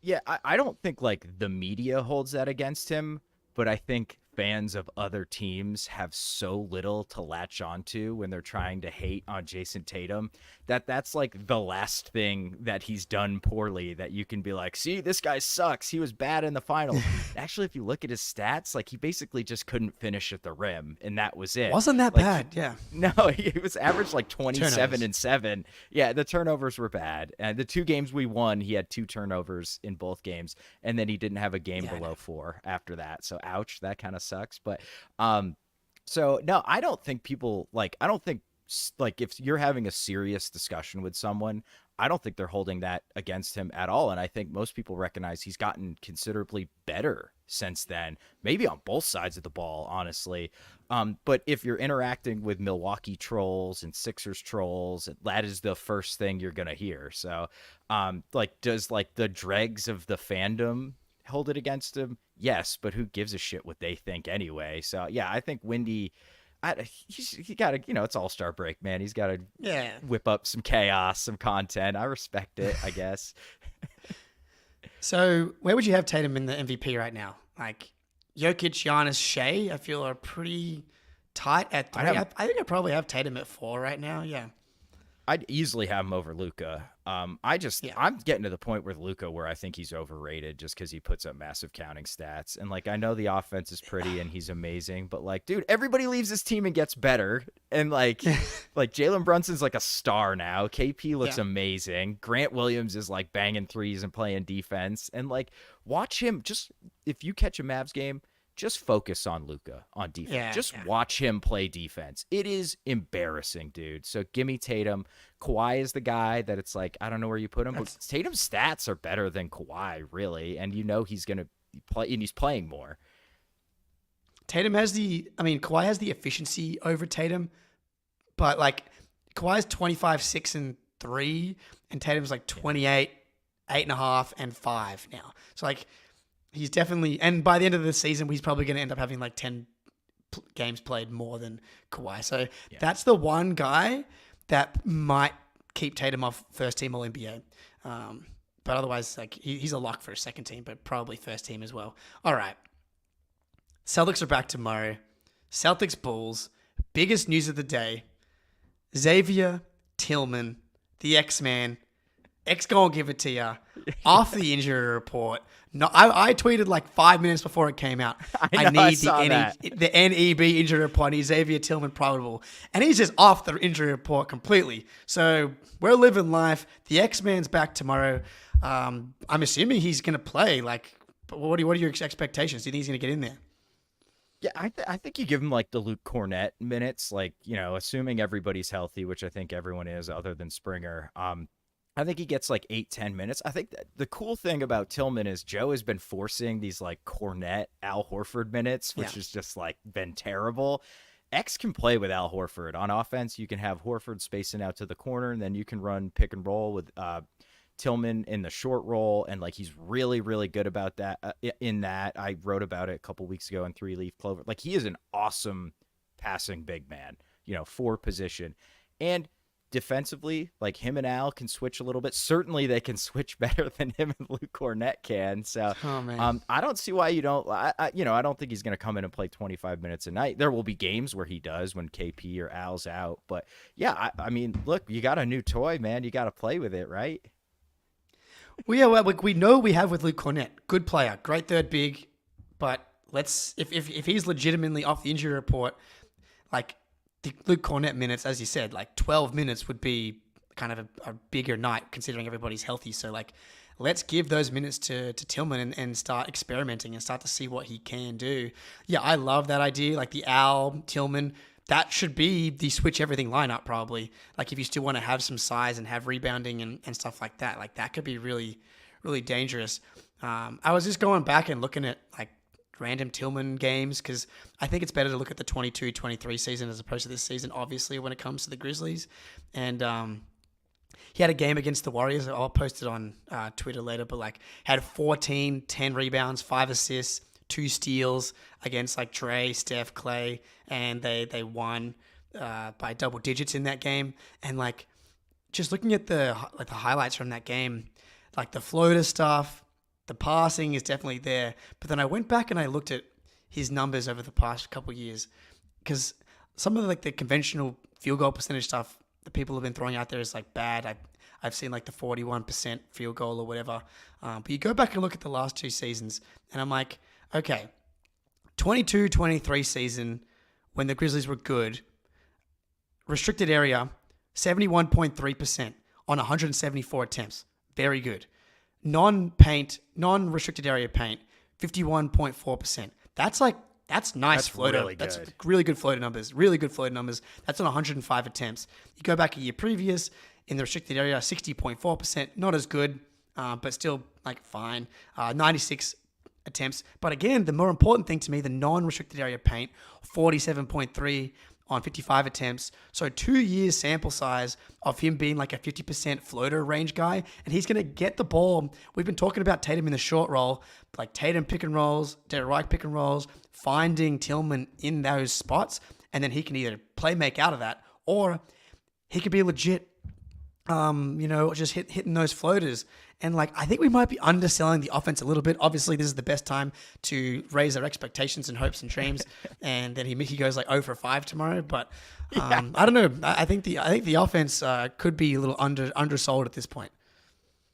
Yeah, I don't think like the media holds that against him, but I think fans of other teams have so little to latch onto when they're trying to hate on Jason Tatum that's like the last thing that he's done poorly that you can be like, see, this guy sucks. He was bad in the finals. Actually, if you look at his stats, like he basically just couldn't finish at the rim, and that was it. Wasn't that like, bad? Yeah. No, he was averaged like 27 and 7. Yeah, the turnovers were bad. And the 2 games we won, he had 2 turnovers in both games, and then he didn't have a game below 4 after that. So ouch, that kind of sucks. But so no, I don't think people like, I don't think like if you're having a serious discussion with someone, I don't think they're holding that against him at all. And I think most people recognize he's gotten considerably better since then, maybe on both sides of the ball, honestly. But if you're interacting with Milwaukee trolls and Sixers trolls, that is the first thing you're going to hear. So like, does like the dregs of the fandom hold it against him? Yes, but who gives a shit what they think anyway? So yeah, I think Windy, he got to, you know, it's All-Star break, man. He's got to whip up some chaos, some content. I respect it, I guess. So where would you have Tatum in the MVP right now? Like Jokic, Giannis, Shea, I feel are pretty tight at 3. I think I probably have Tatum at 4 right now. Yeah. I'd easily have him over Luka. I'm getting to the point with Luka where I think he's overrated just because he puts up massive counting stats. And like, I know the offense is pretty and he's amazing, but like, dude, everybody leaves his team and gets better. And like, like Jalen Brunson's like a star now. KP looks amazing. Grant Williams is like banging threes and playing defense. And like, watch him just, if you catch a Mavs game, just focus on Luka on defense. Watch him play defense. It is embarrassing, dude. So give me Tatum. Kawhi is the guy that it's like, I don't know where you put him, but Tatum's stats are better than Kawhi, really. And you know he's going to play, and he's playing more. Kawhi has the efficiency over Tatum, but like Kawhi's 25, 6, and 3, and Tatum's like 28, 8.5, and 5 now. So like, he's definitely, and by the end of the season, he's probably going to end up having like 10 games played more than Kawhi. So that's the one guy that might keep Tatum off first team All-NBA. But otherwise, like he's a lock for a second team, but probably first team as well. All right. Celtics are back tomorrow. Celtics Bulls. Biggest news of the day. Xavier Tillman, the X-Man. X gonna give it to you. Off the injury report. No, I tweeted like 5 minutes before it came out. I need the NEB injury report. He's Xavier Tillman probable. And he's just off the injury report completely. So we're living life. The X-Man's back tomorrow. I'm assuming he's going to play. Like, but what are your expectations? Do you think he's going to get in there? Yeah, I think you give him like the Luke Cornett minutes, like, assuming everybody's healthy, which I think everyone is other than Springer. I think he gets like 8-10 minutes. I think that the cool thing about Tillman is Joe has been forcing these like Cornett, Al Horford minutes, which has just like been terrible. X can play with Al Horford on offense. You can have Horford spacing out to the corner, and then you can run pick and roll with Tillman in the short roll, and like he's really, really good about that. In that, I wrote about it a couple weeks ago in 3-Leaf Clover. Like he is an awesome passing big man, for position, and defensively, like him and Al can switch a little bit. Certainly, they can switch better than him and Luke Cornett can. So, I don't see why you don't. I don't think he's going to come in and play 25 minutes a night. There will be games where he does when KP or Al's out, but yeah, I mean, look, you got a new toy, man. You got to play with it, right? Well, yeah, we know we have with Luke Cornett, good player, great third big, but if he's legitimately off the injury report, like the Luke Cornett minutes, as you said, like 12 minutes would be kind of a bigger night considering everybody's healthy. So like, let's give those minutes to Tillman and start experimenting and start to see what he can do. Yeah, I love that idea. Like the Al, Tillman, that should be the switch everything lineup probably. Like if you still want to have some size and have rebounding and stuff like that could be really, really dangerous. I was just going back and looking at like random Tillman games because I think it's better to look at the 22-23 season as opposed to this season, obviously, when it comes to the Grizzlies. And he had a game against the Warriors. I'll post it on Twitter later, but like had 14, 10 rebounds, 5 assists, 2 steals against like Trey, Steph, Clay, and they won by double digits in that game. And like just looking at the highlights from that game, like the floater stuff, the passing is definitely there. But then I went back and I looked at his numbers over the past couple of years because some of like the conventional field goal percentage stuff that people have been throwing out there is like bad. I've seen like the 41% field goal or whatever. But you go back and look at the last 2 seasons and I'm like, okay, 22-23 season when the Grizzlies were good, restricted area, 71.3% on 174 attempts. Very good. Non-restricted area paint, 51.4%. That's nice floater. Really That's good. really good floater numbers. Really good floater numbers. That's on 105 attempts. You go back a year previous in the restricted area, 60.4%. Not as good, but still like fine. 96 attempts. But again, the more important thing to me, the non-restricted area paint, 47.3 on 55 attempts. So 2 years sample size of him being like a 50% floater range guy. And he's going to get the ball. We've been talking about Tatum in the short roll, like Tatum pick and rolls, Derek Wright pick and rolls, finding Tillman in those spots. And then he can either play make out of that or he could be legit, just hitting those floaters. And like, I think we might be underselling the offense a little bit. Obviously, this is the best time to raise our expectations and hopes and dreams. And then he goes like 0 for 5 tomorrow. But I don't know. I think the offense could be a little undersold at this point.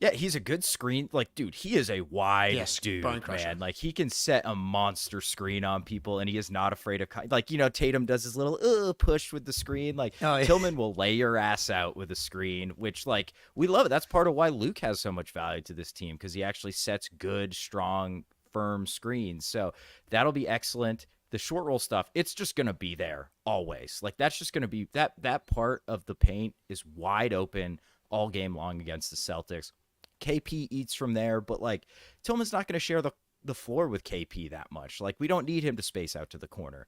Yeah, he's a good screen. Like, dude, he is a wide dude, bone crusher. man. Like, he can set a monster screen on people, and he is not afraid of... Like, Tatum does his little push with the screen. Like, Tillman will lay your ass out with a screen, which, like, we love it. That's part of why Luke has so much value to this team, because he actually sets good, strong, firm screens. So that'll be excellent. The short roll stuff, it's just going to be there always. Like, that's just going to be... That part of the paint is wide open all game long against the Celtics. KP eats from there, but like Tillman's not going to share the floor with KP that much. Like, we don't need him to space out to the corner.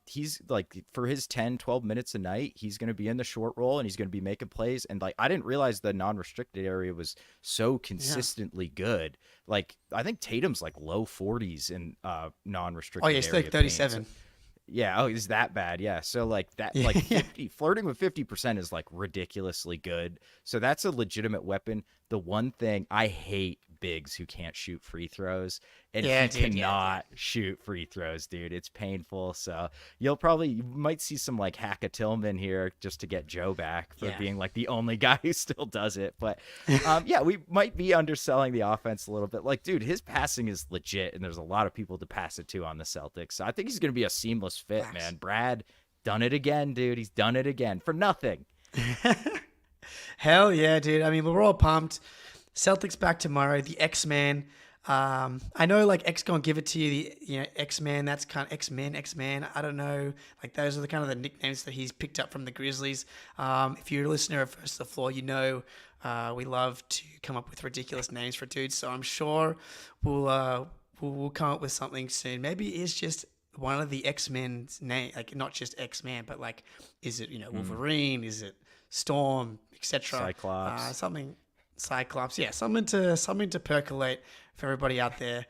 He's like, for his 10-12 minutes a night, he's going to be in the short roll and he's going to be making plays. And like, I didn't realize the non-restricted area was so consistently good. Like, I think Tatum's like low 40s in non-restricted area. He's like 37. Paint. Yeah. Oh, is that bad? Yeah. So like that, like 50, flirting with 50% is like ridiculously good. So that's a legitimate weapon. The one thing I hate bigs who can't shoot free throws, and he cannot shoot free throws, dude. It's painful. So you might see some like hack a Tillman here just to get Joe back for being like the only guy who still does it. But we might be underselling the offense a little bit. Like, dude, his passing is legit, and there's a lot of people to pass it to on the Celtics. So I think he's going to be a seamless fit, man. Brad done it again, dude. He's done it again for nothing. Hell yeah, dude. I mean, we're all pumped. Celtics back tomorrow. The X-Man. I know like X gonna give it to you. The X-Man. That's kind of X-Man. I don't know. Like those are the kind of the nicknames that he's picked up from the Grizzlies. If you're a listener of First to the Floor, you know we love to come up with ridiculous names for dudes. So I'm sure we'll come up with something soon. Maybe it's just one of the X-Men's name, like not just X-Man, but like, is it Wolverine? Is it Storm, etc.? Cyclops. Cyclops. Yeah, something to percolate for everybody out there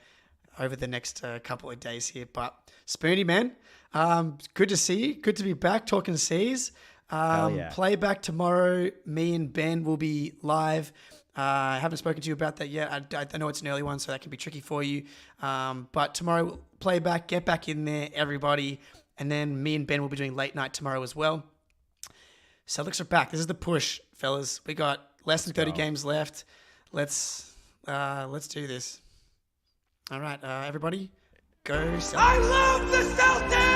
over the next couple of days here. But Spoonie, man, good to see you. Good to be back talking C's. Hell yeah. Play back tomorrow. Me and Ben will be live. I haven't spoken to you about that yet. I know it's an early one, so that can be tricky for you. But tomorrow, play back, get back in there, everybody. And then me and Ben will be doing late night tomorrow as well. Celtics are back. This is the push, fellas. We got less than 30 games left. Let's do this. All right, everybody, go Celtics. I love the Celtics!